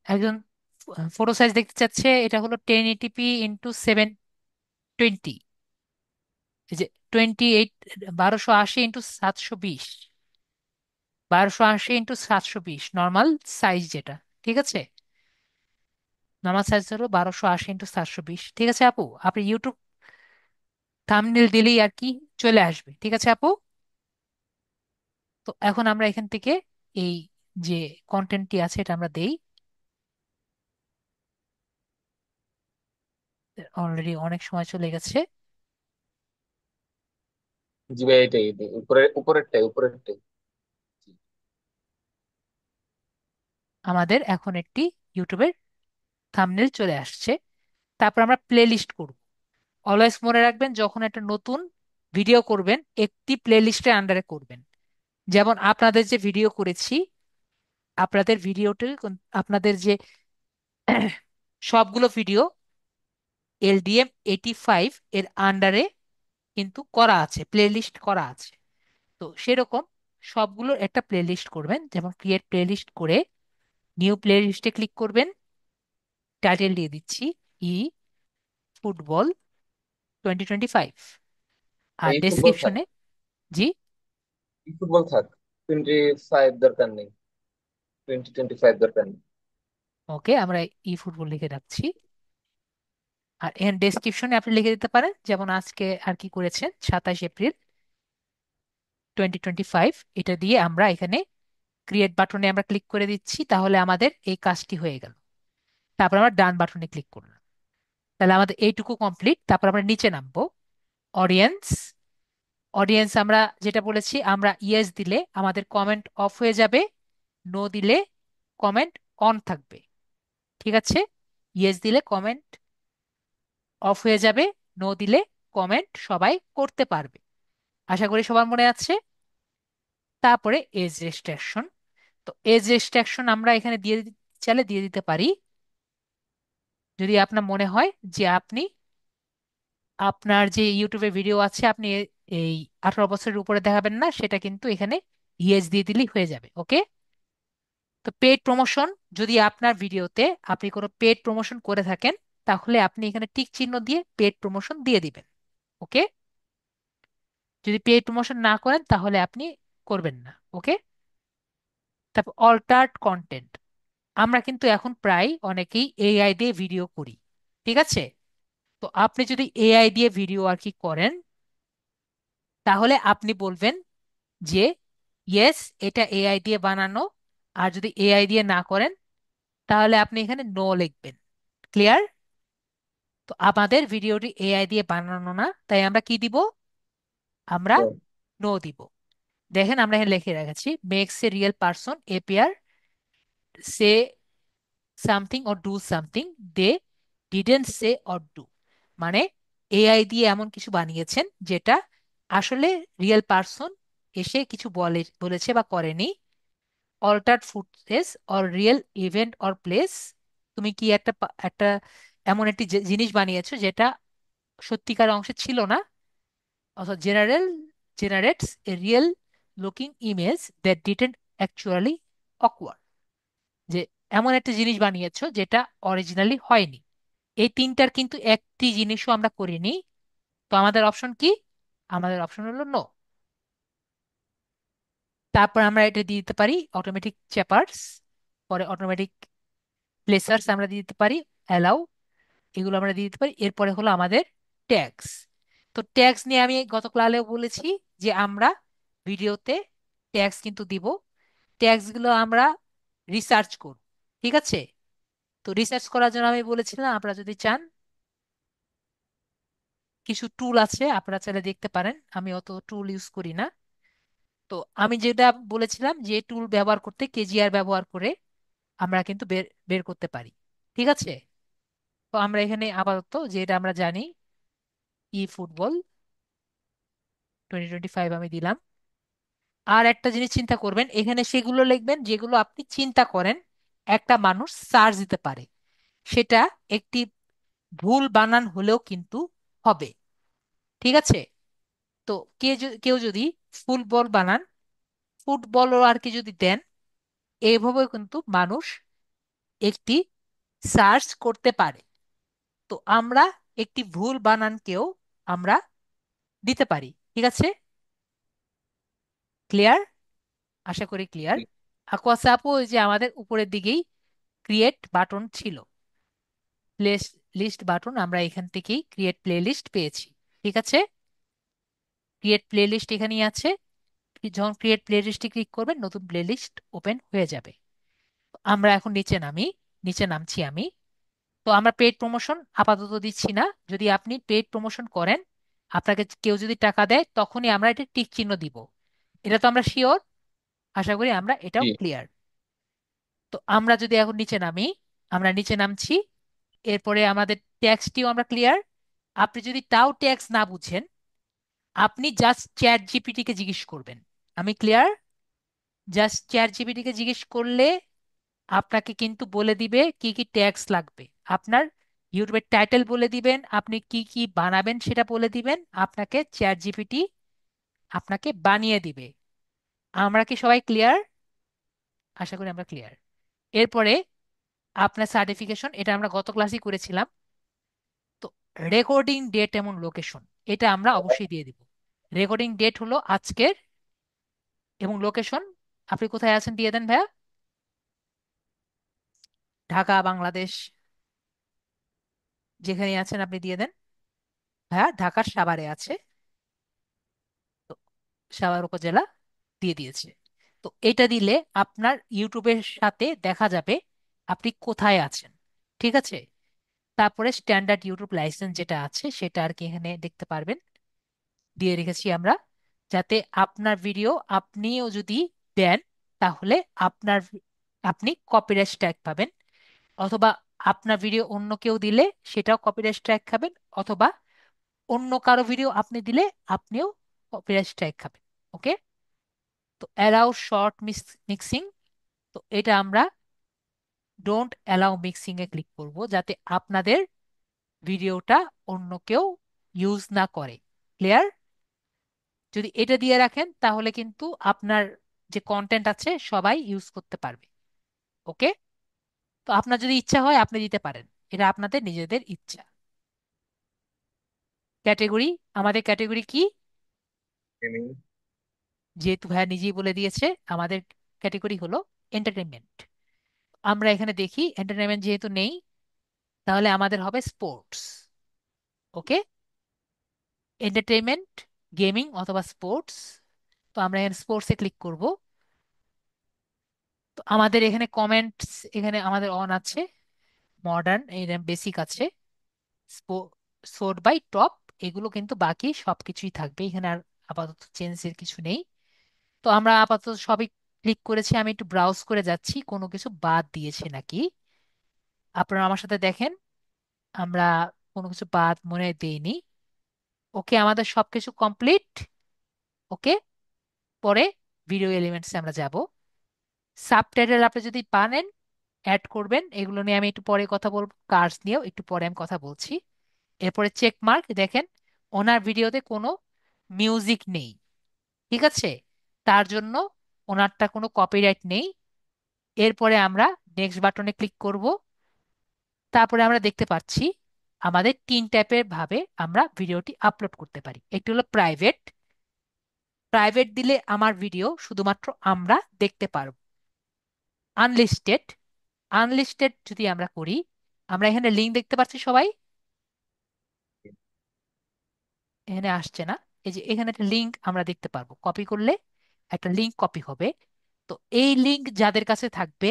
একজন ফটো সাইজ দেখতে চাচ্ছে, এটা হলো 1080p x 720, এই যে 28, 1280 x 720, 1280 x 720 নর্মাল সাইজ যেটা। ঠিক আছে, নর্মাল সাইজ হলো 1280 x 720। ঠিক আছে আপু, আপনি ইউটিউব থাম্বনেল দিলেই আর কি চলে আসবে। ঠিক আছে আপু। তো এখন আমরা এখান থেকে এই যে কন্টেন্টটি আছে এটা আমরা দেই। অলরেডি অনেক সময় চলে গেছে। জি ভাই, এটাই এটাই, উপরেরটাই উপরেরটাই। জি। আমাদের এখন একটি ইউটিউবের থাম্বনেল চলে আসছে। তারপর আমরা প্লে লিস্ট করব। অলওয়েজ মনে রাখবেন, যখন একটা নতুন ভিডিও করবেন একটি প্লে লিস্টের আন্ডারে করবেন। যেমন আপনাদের যে ভিডিও করেছি, আপনাদের ভিডিওটি আপনাদের যে সবগুলো ভিডিও LDM85 এর আন্ডারে কিন্তু করা আছে, প্লে লিস্ট করা আছে। তো সেরকম সবগুলোর একটা প্লে লিস্ট করবেন। যেমন ক্রিয়েট প্লে লিস্ট করে নিউ প্লে লিস্টে ক্লিক করবেন। টাইটেল দিয়ে দিচ্ছি ই ফুটবল 2025। আর এই ফুটবল থাক, ডেসক্রিপশনে, জি, এই ফুটবল থাক, 25 দরকার নেই, 2025 দরকার নেই। ওকে, আমরা ই ফুটবল লিখে রাখছি। আর এর ডেসক্রিপশনে আপনি লিখে দিতে পারেন, যেমন আজকে আর কি করেছেন 27 এপ্রিল 2025, এটা দিয়ে আমরা এখানে ক্রিয়েট বাটনে আমরা ক্লিক করে দিচ্ছি। তাহলে আমাদের এই কাজটি হয়ে গেল। তারপর আমরা ডান বাটনে ক্লিক করলাম। তাহলে আমাদের এইটুকু কমপ্লিট। তারপর আমরা নিচে নামবো। অডিয়েন্স, অডিয়েন্স আমরা যেটা বলেছি, আমরা ইয়েস দিলে আমাদের কমেন্ট অফ হয়ে যাবে, নো দিলে কমেন্ট অন থাকবে। ঠিক আছে, ইয়েস দিলে কমেন্ট অফ হয়ে যাবে, নো দিলে কমেন্ট সবাই করতে পারবে। আশা করি সবার মনে আছে। তারপরে এজ রেস্ট্রিকশন। তো এজ রেস্ট্রিকশন আমরা এখানে চাইলে দিয়ে দিতে পারি। যদি আপনার মনে হয় যে আপনি আপনার যে ইউটিউবে ভিডিও আছে আপনি এই 18 বছরের উপরে দেখাবেন না, সেটা কিন্তু এখানে ইয়েস দিয়ে দিলেই হয়ে যাবে। ওকে। তো পেড প্রমোশন, যদি আপনার ভিডিওতে আপনি কোনো পেড প্রমোশন করে থাকেন, তাহলে আপনি এখানে টিক চিহ্ন দিয়ে পেড প্রমোশন দিয়ে দিবেন। ওকে। যদি পেড প্রমোশন না করেন তাহলে আপনি করবেন না। ওকে। তারপর অল্টারড কন্টেন্ট, আমরা কিন্তু এখন প্রায় অনেকেই এআই দিয়ে ভিডিও করি। ঠিক আছে। তো আপনি যদি এআই দিয়ে ভিডিও আর কি করেন, তাহলে আপনি বলবেন যে ইয়েস, এটা এআই দিয়ে বানানো। আর যদি এআই দিয়ে না করেন, তাহলে আপনি এখানে নো লিখবেন। ক্লিয়ার? তো আমাদের ভিডিওটি এআই দিয়ে বানানো না, তাই আমরা কি দিব? আমরা হুম। নো দিব। দেখেন আমরা এখানে লিখে রেখেছি, makes a real person appear, say something or do something they didn't say or do. মানে এআই দিয়ে এমন কিছু বানিয়েছেন যেটা আসলে রিয়েল পারসন এসে কিছু বলেছে বা করেনি। Altered footage or real event or place, তুমি কি একটা এমন একটি জিনিস বানিয়েছো যেটা সত্যিকার অংশে ছিল না। অর্থাৎ generates A real looking image that didn't actually awkward, যে এমন একটা জিনিস বানিয়েছো যেটা অরিজিনালি হয়নি। এই তিনটার কিন্তু একটি জিনিসও আমরা করিনি। তো আমাদের অপশন কি? আমাদের অপশন হলো নো। তারপর আমরা এটা দিয়ে দিতে পারি অটোমেটিক চেপার্স, পরে অটোমেটিক প্লেসার্স আমরা দিয়ে দিতে পারি, অ্যালাউ, এগুলো আমরা দিয়ে দিতে পারি। এরপরে হলো আমাদের ট্যাগস। তো ট্যাগস নিয়ে আমি গত ক্লাসেও বলেছি যে আমরা ভিডিওতে ট্যাগস কিন্তু দিব। ট্যাগস গুলো আমরা রিসার্চ করব। ঠিক আছে। তো রিসার্চ করার জন্য আমি বলেছিলাম, আপনারা যদি চান কিছু টুল আছে, আপনারা চাইলে দেখতে পারেন। আমি অত টুল ইউজ করি না। তো আমি যেটা বলেছিলাম যে টুল ব্যবহার করতে, কেজিআর ব্যবহার করে আমরা কিন্তু বের বের করতে পারি। ঠিক আছে। তো আমরা এখানে আপাতত যেটা আমরা জানি, ই ফুটবল 2025 আমি দিলাম। আর একটা জিনিস চিন্তা করবেন, এখানে সেগুলো লিখবেন যেগুলো আপনি চিন্তা করেন একটা মানুষ সার্চ দিতে পারে। সেটা একটি ভুল বানান হলেও কিন্তু হবে। ঠিক আছে। তো কেউ যদি ফুটবল বানান, ফুটবল আর কি যদি দেন, এইভাবে কিন্তু মানুষ একটি সার্চ করতে পারে। তো আমরা একটি ভুল বানানকেও আমরা দিতে পারি। ঠিক আছে? ক্লিয়ার? আশা করি ক্লিয়ার। আকোয়াসে আপু, ওই যে আমাদের উপরের দিকেই ক্রিয়েট বাটন ছিল, প্লে লিস্ট বাটন, আমরা এখান থেকেই ক্রিয়েট প্লে লিস্ট পেয়েছি। ঠিক আছে? ক্রিয়েট প্লে লিস্ট এখানেই আছে। যখন ক্রিয়েট প্লে লিস্টে ক্লিক করবেন নতুন প্লে লিস্ট ওপেন হয়ে যাবে। আমরা এখন নিচে নামছি আমি। তো আমরা পেইড প্রমোশন আপাতত দিচ্ছি না। যদি আপনি পেইড প্রমোশন করেন, আপনাকে কেউ যদি টাকা দেয়, তখনই আমরা এটা টিক চিহ্ন দিব। এটা তো আমরা শিওর। আশা করি আমরা এটাও জি ক্লিয়ার। তো আমরা যদি এখন নিচে নামি, আমরা নিচে নামছি। এরপরে আমাদের ট্যাক্সটিও আমরা ক্লিয়ার। আপনি যদি তাও ট্যাক্স না বুঝেন, আপনি জাস্ট চ্যাট জিপিটিকে জিজ্ঞেস করবেন। আমি ক্লিয়ার। জাস্ট চ্যাট জিপিটিকে জিজ্ঞেস করলে আপনাকে কিন্তু বলে দিবে কি কি ট্যাক্স লাগবে। আপনার ইউটিউবের টাইটেল বলে দিবেন, আপনি কি কি বানাবেন সেটা বলে দিবেন, আপনাকে চ্যাট জিপিটি আপনাকে বানিয়ে দিবে। আমরা কি সবাই ক্লিয়ার? আশা করি আমরা ক্লিয়ার। এরপরে আপনার সার্টিফিকেশন, এটা আমরা গত ক্লাসেই করেছিলাম। তো রেকর্ডিং ডেট এবং লোকেশন, এটা আমরা অবশ্যই দিয়ে দিব। রেকর্ডিং ডেট হলো আজকের, এবং লোকেশন আপনি কোথায় আছেন দিয়ে দেন ভাইয়া। ঢাকা, বাংলাদেশ, যেখানে আছেন আপনি দিয়ে দেন। ভাইয়া ঢাকার সাভারে আছে, তো সাভার উপজেলা দিয়ে দিয়েছে। তো এটা দিলে আপনার ইউটিউবের সাথে দেখা যাবে আপনি কোথায় আছেন। ঠিক আছে? তারপরে স্ট্যান্ডার্ড ইউটিউব লাইসেন্স যেটা আছে সেটা আর কি এখানে দেখতে পারবেন, দিয়ে রেখেছি আমরা, যাতে আপনার ভিডিও আপনিও যদি দেন, তাহলে আপনার আপনি কপিরাইট স্ট্রাইক পাবেন। অথবা আপনার ভিডিও অন্য কেউ দিলে সেটাও কপিরাইট স্ট্রাইক খাবেন। অথবা অন্য কারো ভিডিও আপনি দিলে আপনিও কপিরাইট স্ট্রাইক খাবেন। ওকে? তো অ্যালাউ শর্ট মিক্সিং, তো এটা আমরা don't allow mixing A click করব, যাতে আপনাদের ভিডিওটা অন্য কেউ ইউজ না করে। ক্লিয়ার? যদি এটা দিয়ে রাখেন তাহলে কিন্তু আপনার যে কন্টেন্ট আছে সবাই ইউজ করতে পারবে। ওকে? তো আপনার যদি ইচ্ছা হয় আপনি দিতে পারেন, এটা আপনাদের নিজেদের ইচ্ছা। ক্যাটেগরি, আমাদের ক্যাটেগরি কি? যেহেতু ভাইয়া নিজেই বলে দিয়েছে, আমাদের ক্যাটেগরি হলো এন্টারটেনমেন্ট। আমরা এখানে দেখি এন্টারটেনমেন্ট যেহেতু নেই, তাহলে আমাদের হবে স্পোর্টস। ওকে? এন্টারটেনমেন্ট, গেমিং অথবা স্পোর্টস। তো আমরা এখানে স্পোর্টসে ক্লিক করব। তো আমাদের এখানে কমেন্টস, এখানে আমাদের অন আছে, মডার্ন, বেসিক আছে, সোর্ট বাই টপ, এগুলো কিন্তু বাকি সবকিছুই থাকবে এখানে, আর আপাতত চেঞ্জের কিছু নেই। তো আমরা আপাতত সবই ক্লিক করেছি। আমি একটু ব্রাউজ করে যাচ্ছি কোনো কিছু বাদ দিয়েছে নাকি। আপনারা আমার সাথে দেখেন, আমরা কোনো কিছু বাদ মনে হয় দেইনি। ওকে, আমাদের সবকিছু কমপ্লিট। ওকে, পরে ভিডিও এলিমেন্টসে আমরা যাব। সাবটাইটেল আপনি যদি পানেন অ্যাড করবেন, এগুলো নিয়ে আমি একটু পরে কথা বলবো, কার্স নিয়েও একটু পরে আমি কথা বলছি। এরপরে চেক মার্ক দেখেন, ওনার ভিডিওতে কোনো মিউজিক নেই। ঠিক আছে? তার জন্য ওনারটা কোনো কপিরাইট নেই। এরপরে আমরা নেক্সট বাটনে ক্লিক করব। তারপরে আমরা দেখতে পাচ্ছি আমাদের তিন টাইপের ভাবে আমরা ভিডিওটি আপলোড করতে পারি। একটি হলো প্রাইভেট। প্রাইভেট দিলে আমার ভিডিও শুধুমাত্র আমরা দেখতে পারবো। আনলিস্টেড, আনলিস্টেড যদি আমরা করি, আমরা এখানে লিঙ্ক দেখতে পাচ্ছি সবাই, এখানে আসছে না। এই যে এখানে একটা লিঙ্ক আমরা দেখতে পারবো, কপি করলে একটা লিঙ্ক কপি হবে। তো এই লিঙ্ক যাদের কাছে থাকবে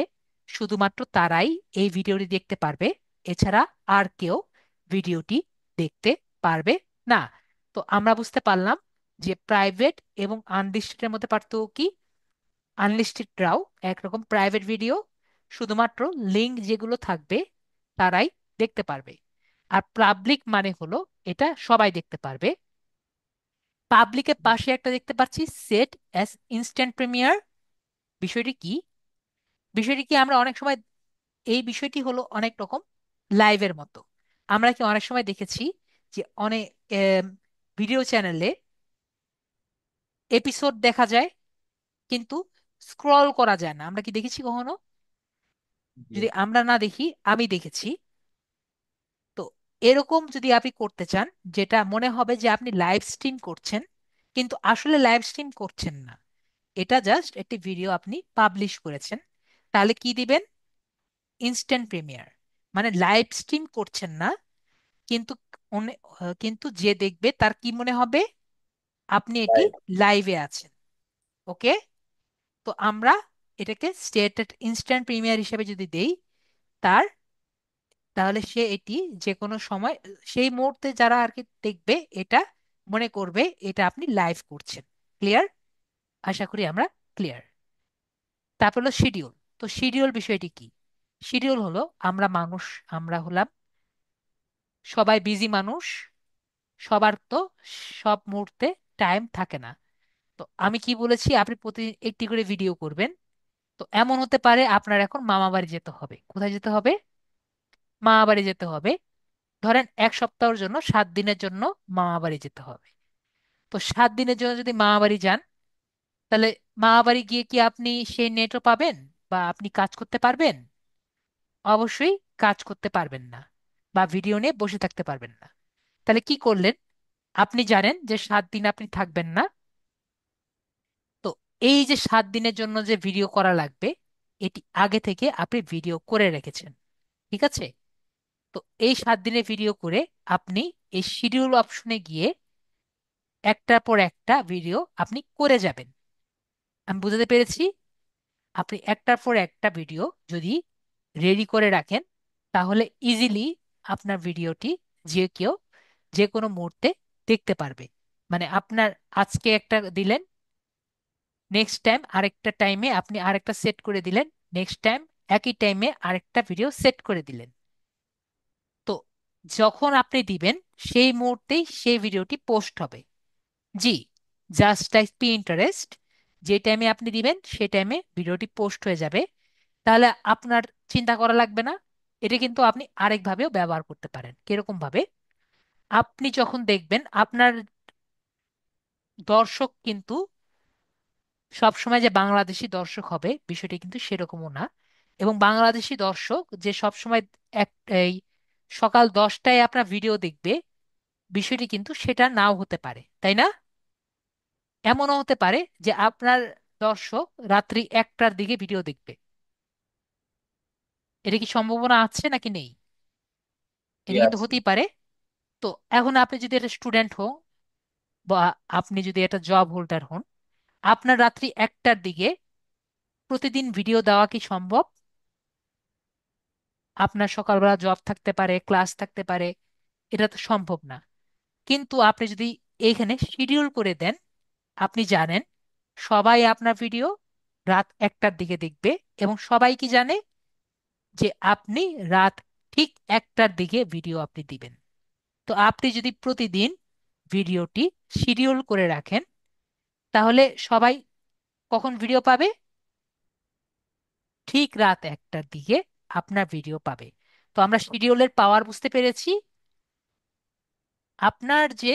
শুধুমাত্র তারাই এই ভিডিওটি দেখতে পারবে, এছাড়া আর কেউ ভিডিওটি দেখতে পারবে না। তো আমরা বুঝতে পারলাম যে প্রাইভেট এবং আনলিস্টেডের মধ্যে পার্থক্য কি। আনলিস্টেডরাও একরকম প্রাইভেট ভিডিও, শুধুমাত্র লিঙ্ক যেগুলো থাকবে তারাই দেখতে পারবে। আর পাবলিক মানে হলো এটা সবাই দেখতে পারবে। পাবলিকের পাশে একটা দেখতে পাচ্ছি সেট অ্যাজ ইনস্ট্যান্ট প্রিমিয়ার। বিষয়টি কি? বিষয়টি কি, আমরা অনেক সময়, এই বিষয়টি হলো অনেক রকম লাইভের মতো। আমরা কি অনেক সময় দেখেছি যে অনেক ভিডিও চ্যানেলে এপিসোড দেখা যায় কিন্তু স্ক্রল করা যায় না, আমরা কি দেখেছি কখনো? জি। যদি আমরা না দেখি, আমি দেখেছি। তো এরকম যদি আপনি করতে চান, যেটা মনে হবে যে আপনি লাইভ স্ট্রিম করছেন, কিন্তু আসলে লাইভ স্ট্রিম করছেন না, এটা জাস্ট একটি ভিডিও আপনি পাবলিশ করেছেন, তাহলে কি দিবেন? Instant premier. মানে লাইভ স্ট্রিম করছেন না, কিন্তু কিন্তু যে দেখবে তার কি মনে হবে? আপনি এটি লাইভ। লাইভে আছেন। ওকে। তো আমরা এটাকে স্টেটেড ইনস্ট্যান্ট প্রিমিয়ার হিসেবে যদি দেই তার, তাহলে সে এটি যে কোনো সময়, সেই মুহূর্তে যারা আর কি দেখবে, এটা মনে করবে এটা আপনি লাইভ করছেন। ক্লিয়ার? আশা করি আমরা ক্লিয়ার। তারপর হলো শিডিউল। তো শিডিউল বিষয়টি কি? শিডিউল হলো, আমরা মানুষ, আমরা হলাম সবাই বিজি মানুষ, সবার তো সব মুহূর্তে টাইম থাকে না। তো আমি কি বলেছি, আপনি প্রতিদিন একটি করে ভিডিও করবেন। তো এমন হতে পারে আপনার এখন মামা বাড়ি যেতে হবে। কোথায় যেতে হবে? মামা বাড়ি যেতে হবে। ধরেন 1 সপ্তাহের জন্য, 7 দিনের জন্য মামা বাড়ি যেতে হবে। তো 7 দিনের জন্য যদি মামা বাড়ি যান, তাহলে মামা বাড়ি গিয়ে কি আপনি সেই নেটও পাবেন বা আপনি কাজ করতে পারবেন? অবশ্যই কাজ করতে পারবেন না, বা ভিডিও নিয়ে বসে থাকতে পারবেন না। তাহলে কি করলেন? আপনি জানেন যে 7 দিন আপনি থাকবেন না। তো এই যে 7 দিনের জন্য যে ভিডিও করা লাগবে, এটি আগে থেকে আপনি ভিডিও করে রেখেছেন। ঠিক আছে? তো এই 7 দিনের ভিডিও করে আপনি এই শিডিউল অপশনে গিয়ে একটার পর একটা ভিডিও আপনি করে যাবেন। আমি বুঝাতে পেরেছি? আপনি একটার পর একটা ভিডিও যদি রেডি করে রাখেন, তাহলে ইজিলি আপনার ভিডিওটি যে কেউ যে কোনো মুহূর্তে দেখতে পারবে। মানে আপনার আজকে একটা দিলেন, নেক্সট টাইম আরেকটা টাইমে আপনি আরেকটা সেট করে দিলেন, নেক্সট টাইম একই টাইমে আরেকটা ভিডিও সেট করে দিলেন। তো যখন আপনি দিবেন, সেই মুহূর্তেই সেই ভিডিওটি পোস্ট হবে। জি, জাস্ট লাইক পিন্টারেস্ট, যে টাইমে আপনি দিবেন সেই টাইমে ভিডিওটি পোস্ট হয়ে যাবে। তাহলে আপনার চিন্তা করা লাগবে না। এটা কিন্তু আপনি আরেকভাবেও ব্যবহার করতে পারেন। কিরকম ভাবে? আপনি যখন দেখবেন আপনার দর্শক কিন্তু সবসময় যে বাংলাদেশি দর্শক হবে, বিষয়টি কিন্তু সেরকমও না। এবং বাংলাদেশি দর্শক যে সবসময় এক এই সকাল 10টায় আপনার ভিডিও দেখবে, বিষয়টি কিন্তু সেটা নাও হতে পারে, তাই না? এমনও হতে পারে যে আপনার দর্শক রাত্রি 1টার দিকে ভিডিও দেখবে। এটা কি সম্ভাবনা আছে নাকি নেই? জি এটা কিন্তু আছে। হতেই পারে। তো এখন আপনি যদি একটা স্টুডেন্ট হন, বা আপনি যদি একটা জব হোল্ডার হন, আপনার রাত্রি 1টার দিকে প্রতিদিন ভিডিও দেওয়া কি সম্ভব? আপনার সকালবেলা জব থাকতে পারে, ক্লাস থাকতে পারে, এটা তো সম্ভব না। কিন্তু আপনি যদি এইখানে শিডিউল করে দেন, আপনি জানেন সবাই আপনার ভিডিও রাত 1টার দিকে দেখবে, এবং সবাই কি জানে যে আপনি রাত ঠিক 1টার দিকে ভিডিও আপনি দিবেন। তো আপনি যদি প্রতিদিন ভিডিওটি শিডিউল করে রাখেন, তাহলে সবাই কখন ভিডিও পাবে? ঠিক রাত 1টার দিকে আপনার ভিডিও পাবে। তো আমরা শিডিউলের পাওয়ার বুঝতে পেরেছি। আপনার যে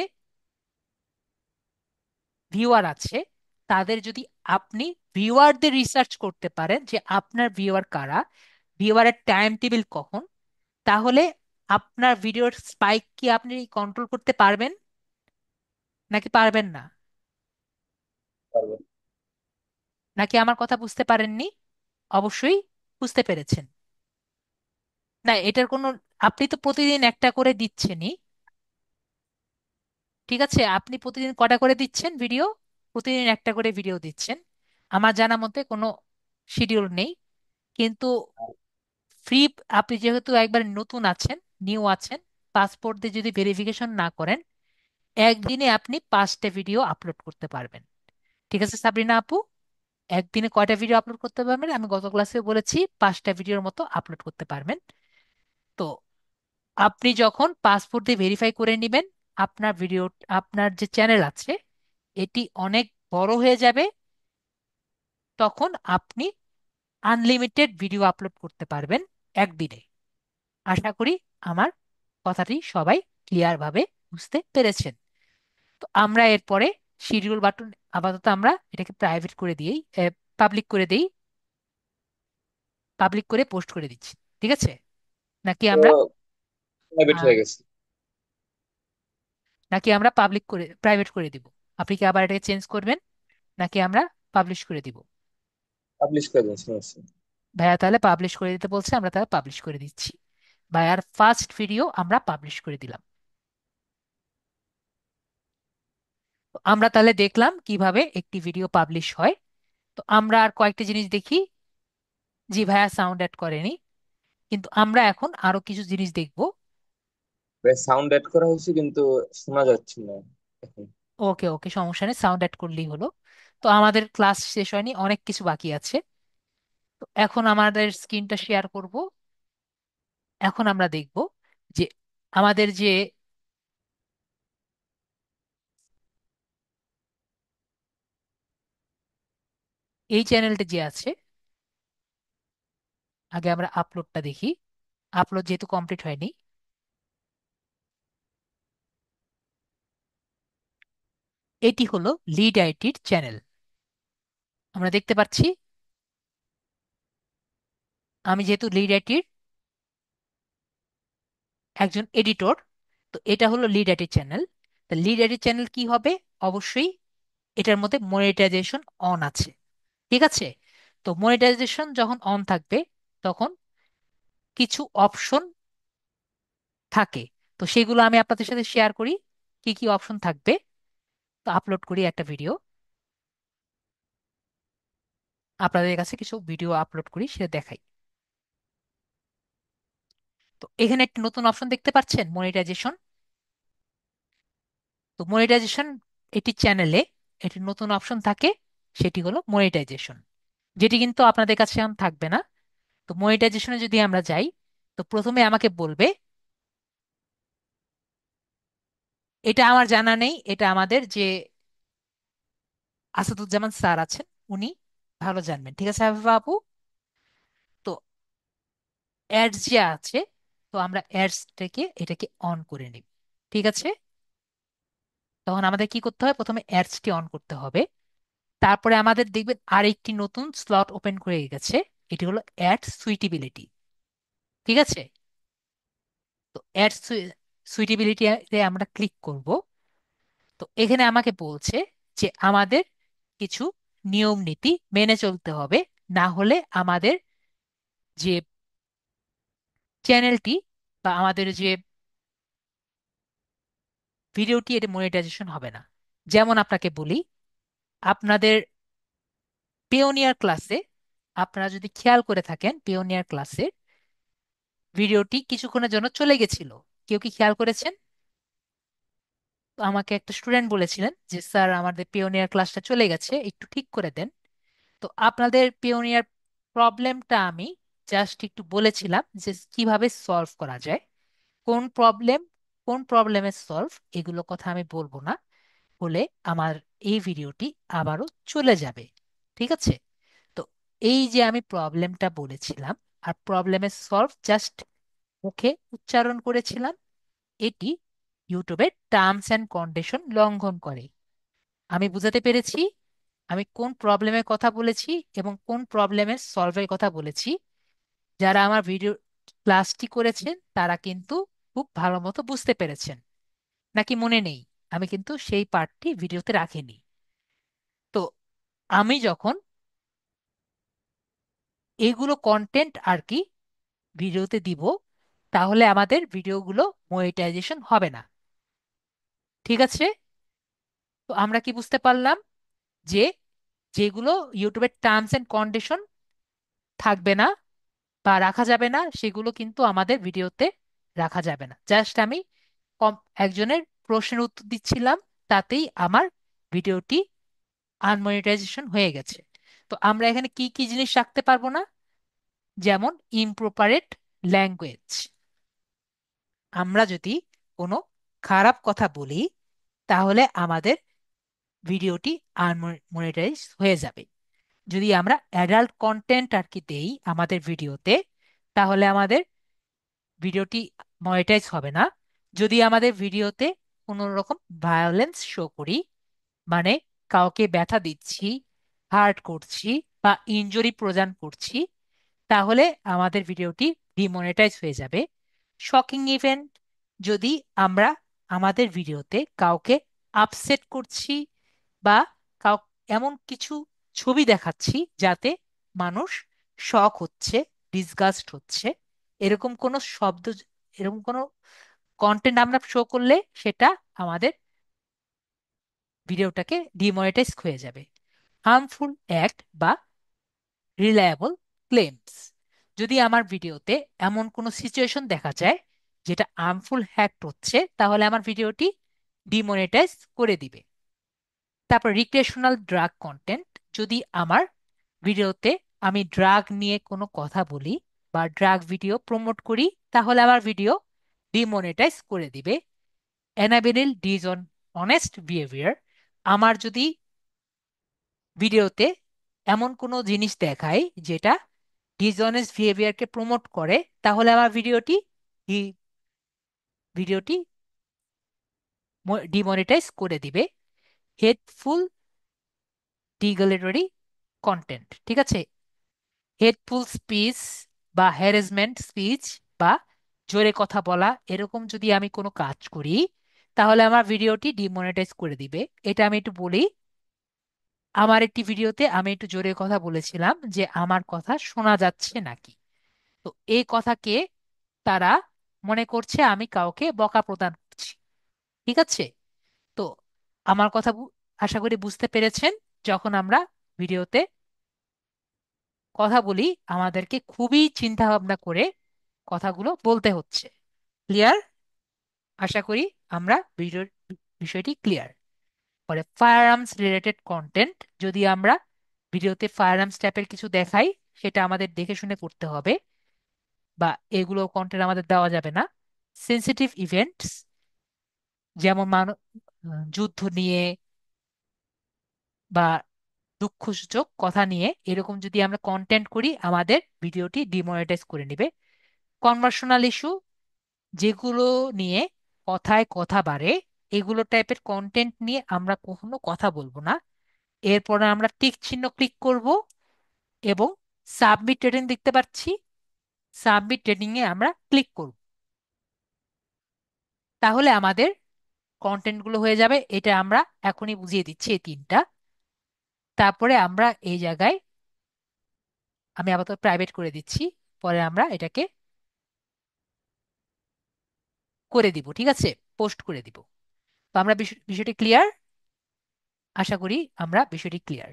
ভিউয়ার আছে, তাদের যদি আপনি ভিউয়ারদের রিসার্চ করতে পারেন যে আপনার ভিউয়ার কারা, ভিউয়ারের টাইম টেবিল কখন, তাহলে আপনার ভিডিওর স্পাইক কি আপনি কন্ট্রোল করতে পারবেন নাকি পারবেন না? পারবো। নাকি আমার কথা বুঝতে পারেননি? অবশ্যই বুঝতে পেরেছেন। না, এটার কোনো, আপনি তো প্রতিদিন একটা করে দিচ্ছেনই। ঠিক আছে, আপনি প্রতিদিন কটা করে দিচ্ছেন ভিডিও? প্রতিদিন একটা করে ভিডিও দিচ্ছেন। আমার জানা মতে কোনো শিডিউল নেই। কিন্তু ফ্রি, আপনি যেহেতু একবার নতুন আছেন, নিউ আছেন, পাসপোর্ট দিয়ে যদি ভেরিফিকেশন না করেন, একদিনে আপনি 5টা ভিডিও আপলোড করতে পারবেন। ঠিক আছে সাবরিনা আপু? একদিনে কয়টা ভিডিও আপলোড করতে পারবেন? আমি গত ক্লাসে বলেছি 5টা ভিডিওর মতো আপলোড করতে পারবেন। তো আপনি যখন পাসপোর্ট দিয়ে ভেরিফাই করে নেবেন, আপনার ভিডিও, আপনার যে চ্যানেল আছে, এটি অনেক বড় হয়ে যাবে। তখন আপনি আনলিমিটেড ভিডিও আপলোড করতে পারবেন একদিনে। আশা করি আমার কথাটি সবাই ক্লিয়ার ভাবে বুঝতে পেরেছেন। তো আমরা এরপরে শিডিউল বাটন, আপাতত আমরা এটাকে প্রাইভেট করে দিই, পাবলিক করে দিই। পাবলিক করে পোস্ট করে দিচ্ছি, ঠিক আছে? নাকি তো আমরা প্রাইভেট আহ, হয়ে গেছে। নাকি আমরা পাবলিক করে প্রাইভেট করে দিব? আপনি কি আবার এটাকে চেঞ্জ করবেন, নাকি আমরা পাবলিশ করে দিব? পাবলিশ করে দিন, সমস্যা নেই। ভাইয়া তাহলে পাবলিশ করে দিতে বলছে, আমরা তাহলে পাবলিশ করে দিচ্ছি। ভাইয়ার ফার্স্ট ভিডিও আমরা পাবলিশ করে দিলাম। তো আমরা তাহলে দেখলাম কিভাবে একটি ভিডিও পাবলিশ হয়। তো আমরা আর কয়েকটা জিনিস দেখি। জি ভাইয়া সাউন্ড অ্যাড করেনি, কিন্তু আমরা এখন আরো কিছু জিনিস দেখব। সাউন্ড অ্যাড করা হয়েছে কিন্তু শোনা যাচ্ছে না এখন। ওকে ওকে, সমস্যা নেই, সাউন্ড অ্যাড করলেই হলো। তো আমাদের ক্লাস শেষ হয়নি, অনেক কিছু বাকি আছে। তো এখন আমাদের স্ক্রিনটা শেয়ার করব। এখন আমরা দেখব যে আমাদের যে এই চ্যানেলটা যে আছে, আগে আমরা আপলোডটা দেখি। আপলোড যেহেতু কমপ্লিট হয়নি, এটি হলো লিড আইটির চ্যানেল। আমরা দেখতে পাচ্ছি, আমি যেহেতু লিড আইটির একজন এডিটর, তো এটা হলো লিড আইটির চ্যানেল। তা লিড আইটির চ্যানেল কি হবে? অবশ্যই এটার মধ্যে মনিটাইজেশন অন আছে, ঠিক আছে? তো মনিটাইজেশন যখন অন থাকবে, তখন কিছু অপশন থাকে। তো সেগুলো আমি আপনাদের সাথে শেয়ার করি, কি কি অপশন থাকবে। তো আপলোড করি একটা ভিডিও, আপনাদের কাছে কিছু ভিডিও আপলোড করি, সেটা দেখাই। তো এখানে একটা নতুন অপশন দেখতে পাচ্ছেন, মনিটাইজেশন। তো মনিটাইজেশন এটি চ্যানেলে এটি নতুন অপশন থাকে, সেটি হলো মনিটাইজেশন, যেটি কিন্তু আপনাদের কাছে এখন থাকবে না। তো মনিটাইজেশনে যদি আমরা যাই, তো প্রথমে আমাকে বলবে, এটা আমার জানা নেই, এটা আমাদের যে আসাদুজ্জামান স্যার আছেন, উনি ভালো জানবেন, ঠিক আছে হাবিবা আপু? তো অ্যাডস যে আছে, তো আমরা অ্যাডস থেকে এটাকে অন করে নিব, ঠিক আছে? তখন আমাদের কি করতে হবে? প্রথমে অ্যাডসটি অন করতে হবে। তারপরে আমাদের দেখবেন আরেকটি নতুন স্লট ওপেন করে গেছে, এটি হলো অ্যাড সুইটেবিলিটি, ঠিক আছে? তো অ্যাড সুইটেবিলিটিতে আমরা ক্লিক করব। তো এখানে আমাকে বলছে যে আমাদের কিছু নিয়ম নীতি মেনে চলতে হবে, না হলে আমাদের যে চ্যানেলটি বা আমাদের যে ভিডিওটি, এটা মনিটাইজেশন হবে না। যেমন আপনাকে বলি, আপনাদের পিওনিয়ার ক্লাসে, আপনারা যদি খেয়াল করে থাকেন, পিওনিয়ার ক্লাসে ভিডিওটি কিছুক্ষণের জন্য চলে গেছিল। কেউ কি খেয়াল করেছেন? তো আমাকে একটা স্টুডেন্ট বলেছিলেন যে স্যার আমাদের পিওনিয়ার ক্লাসটা চলে গেছে, একটু ঠিক করে দেন। তো আপনাদের পিওনিয়ার প্রবলেমটা আমি জাস্ট একটু বলেছিলাম যে কিভাবে সলভ করা যায়। কোন প্রবলেম, কোন প্রবলেমের সলভ, এগুলো কথা আমি বলবো না, বলে আমার এই ভিডিওটি আবারও চলে যাবে, ঠিক আছে? তো এই যে আমি প্রবলেমটা বলেছিলাম আর প্রবলেমের সলভ জাস্ট মুখে উচ্চারণ করেছিলাম, এটি ইউটিউবের টার্মস অ্যান্ড কন্ডিশন লঙ্ঘন করে। আমি বুঝাতে পেরেছি আমি কোন প্রবলেমের কথা বলেছি এবং কোন প্রবলেমের সলভের কথা বলেছি। যারা আমার ভিডিও ক্লাসটি করেছেন তারা কিন্তু খুব ভালো মতো বুঝতে পেরেছেন, নাকি মনে নেই? আমি কিন্তু সেই পার্টটি ভিডিওতে রাখিনি। তো আমি যখন এইগুলো কন্টেন্ট আর কি ভিডিওতে দিব, তাহলে আমাদের ভিডিওগুলো মনিটাইজেশন হবে না, ঠিক আছে? তো আমরা কি বুঝতে পারলাম যে যেগুলো ইউটিউবের টার্মস এন্ড কন্ডিশন থাকবে না বা রাখা যাবে না, সেগুলো কিন্তু আমাদের ভিডিওতে রাখা যাবে না। জাস্ট আমি একজনের প্রশ্নের উত্তর দিচ্ছিলাম, তাতেই আমার ভিডিওটি আনমনিটাইজেশন হয়ে গেছে। তো আমরা এখানে কি কি জিনিস রাখতে পারবো না? যেমন ইমপ্রপারেট ল্যাঙ্গুয়েজ, আমরা যদি কোনো খারাপ কথা বলি, তাহলে আমাদের ভিডিওটি আনমনিটাইজ হয়ে যাবে। যদি আমরা অ্যাডাল্ট কন্টেন্ট আর কি দেই আমাদের ভিডিওতে, তাহলে আমাদের ভিডিওটি মনিটাইজ হবে না। যদি আমাদের ভিডিওতে কোনো রকম ভায়োলেন্স শো করি, মানে কাউকে ব্যথা দিচ্ছি, হার্ট করছি বা ইনজুরি প্রদান করছি, তাহলে আমাদের ভিডিওটি ডিমনিটাইজ হয়ে যাবে। শকিং ইভেন্ট, যদি আমরা আমাদের ভিডিওতে কাউকে আপসেট করছি বা কাউ এমন কিছু ছবি দেখাচ্ছি যাতে মানুষ শক হচ্ছে, ডিসগাস্ট হচ্ছে, এরকম কোনো শব্দ, এরকম কোনো কন্টেন্ট আমরা শো করলে সেটা আমাদের ভিডিওটাকে ডিমনিটাইজ হয়ে যাবে। হার্মফুল অ্যাক্ট বা রিলায়েবল ক্লেমস, যদি আমার ভিডিওতে এমন কোনো সিচুয়েশন দেখা যায় যেটা হার্মফুল হ্যাক্ট হচ্ছে, তাহলে আমার ভিডিওটি ডিমনিটাইজ করে দিবে। তারপর রিক্রিয়েশনাল ড্রাগ কন্টেন্ট, যদি আমার ভিডিওতে আমি ড্রাগ নিয়ে কোনো কথা বলি বা ড্রাগ ভিডিও প্রমোট করি, তাহলে আমার ভিডিও ডিমনিটাইজ করে দিবে। অ্যানাবেলিল ডিজ অন অনেস্ট বিহেভিয়ার, আমার যদি ভিডিওতে এমন কোনো জিনিস দেখায় যেটা ডিসঅনেস্ট বিহেভিয়ারকে প্রমোট করে, তাহলে আমার ভিডিওটি ডিমনিটাইজ করে দিবে। হেটফুল ডিগ্রেডেটরি কন্টেন্ট, ঠিক আছে, হেটফুল স্পিচ বা হ্যারাসমেন্ট স্পিচ বা জোরে কথা বলা, এরকম যদি আমি কোনো কাজ করি, তাহলে আমার ভিডিওটি ডিমনিটাইজ করে দিবে। এটা আমি একটু বলি। আমার একটি ভিডিওতে আমি একটু জোরে কথা বলেছিলাম যে আমার কথা শোনা যাচ্ছে নাকি। তো এই কথাকে তারা মনে করছে আমি কাউকে বকা প্রদান করছি, ঠিক আছে। তো আমার কথা আশা করি বুঝতে পেরেছেন। যখন আমরা ভিডিওতে কথা বলি, আমাদেরকে খুবই চিন্তা ভাবনা করে কথাগুলো বলতে হচ্ছে। ক্লিয়ার? আশা করি আমরা ভিডিওর বিষয়টি ক্লিয়ার। পরে ফায়ার আর্মস রিলেটেড কন্টেন্ট, যদি আমরা ভিডিওতে ফায়ার আর্মস টাইপের কিছু দেখাই, সেটা আমাদের দেখে শুনে করতে হবে, বা এগুলো কন্টেন্ট আমাদের দেওয়া যাবে না। সেন্সিটিভ ইভেন্টস, যেমন যুদ্ধ নিয়ে বা দুঃখসূচক কথা নিয়ে এরকম যদি আমরা কন্টেন্ট করি, আমাদের ভিডিওটি ডিমনিটাইজ করে নেবে। কনভার্সনাল ইস্যু, যেগুলো নিয়ে কথায় কথা বাড়ে, এগুলো টাইপের কন্টেন্ট নিয়ে আমরা কখনো কথা বলবো না। এরপরে আমরা টিক চিহ্ন ক্লিক করব এবং সাবমিট রেটিং দেখতে পাচ্ছি, সাবমিট রেটিং এ আমরা ক্লিক করব। তাহলে আমাদের কন্টেন্ট গুলো হয়ে যাবে। এটা আমরা এখনই বুঝিয়ে দিচ্ছি এই তিনটা। তারপরে আমরা এই জায়গায়, আমি আপাতত প্রাইভেট করে দিচ্ছি, পরে আমরা এটাকে করে দিব, ঠিক আছে, পোস্ট করে দিব। তো আমরা বিষয়টি ক্লিয়ার? আশা করি আমরা বিষয়টি ক্লিয়ার।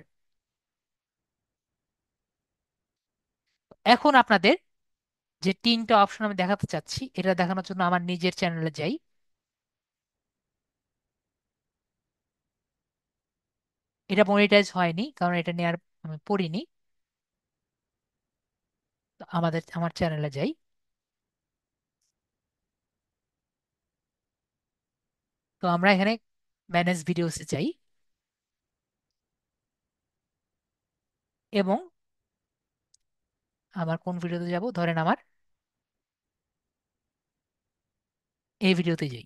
এখন আপনাদের যে তিনটা অপশন আমি দেখাতে চাচ্ছি, এটা দেখানোর জন্য আমার নিজের চ্যানেলে যাই। এটা মনিটাইজ হয়নি কারণ এটা নিয়ে আর আমি পড়িনি। তো আমার চ্যানেলে যাই। তো আমরা এখানে ম্যানেজ ভিডিওসে যাই এবং আমার কোন ভিডিওতে যাব, ধরেন আমার এই ভিডিওতে যাই।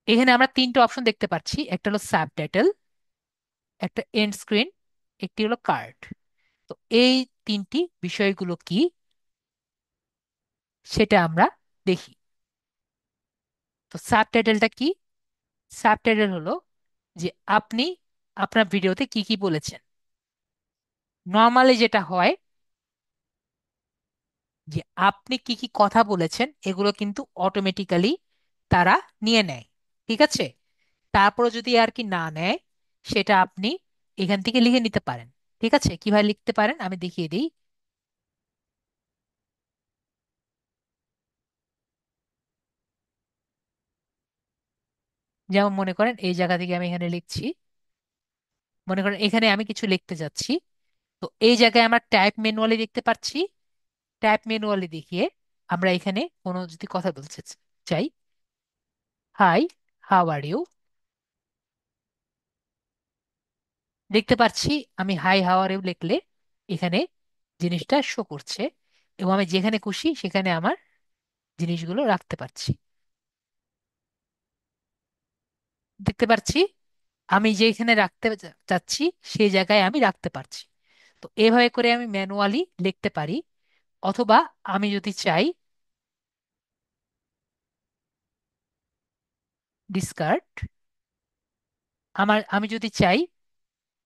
এখানে আমরা তিনটা অপশন দেখতে পাচ্ছি, একটা হলো সাবটাইটেল, একটা এন্ড স্ক্রিন, একটি হলো কার্ড। তো এই তিনটি বিষয়গুলো কি সেটা আমরা দেখি। তো সাবটাইটেলটা কি? সাবটাইটেল হলো যে আপনি আপনার ভিডিওতে কি কি বলেছেন। নর্মালি যেটা হয় যে আপনি কি কি কথা বলেছেন এগুলো কিন্তু অটোমেটিক্যালি তারা নিয়ে নেয়, ঠিক আছে। তারপরে যদি আর কি না নেয়, সেটা আপনি এখান থেকে লিখে নিতে পারেন। ঠিক আছে, কিভাবে লিখতে পারেন আমি দেখিয়ে দিই। যেমন মনে করেন এই জায়গা থেকে আমি এখানে লিখছি, মনে করেন এখানে আমি কিছু লিখতে যাচ্ছি। তো এই জায়গায় আমরা টাইপ ম্যানুয়ালি দেখতে পাচ্ছি। টাইপ ম্যানুয়ালি দেখিয়ে আমরা এখানে কোনো যদি কথা বলতে চাই, হাই, হাউ আর ইউ, দেখতে পাচ্ছি আমি হাই হাউ আর ইউ লিখলে এখানে জিনিসটা শো করছে, এবং আমি যেখানে খুশি সেখানে আমার জিনিসগুলো রাখতে পারছি। দেখতে পাচ্ছি আমি যেখানে রাখতে চাচ্ছি সেই জায়গায় আমি রাখতে পারছি। তো এভাবে করে আমি ম্যানুয়ালি লিখতে পারি। অথবা আমি যদি চাই ডিসকার্ড, আমি যদি চাই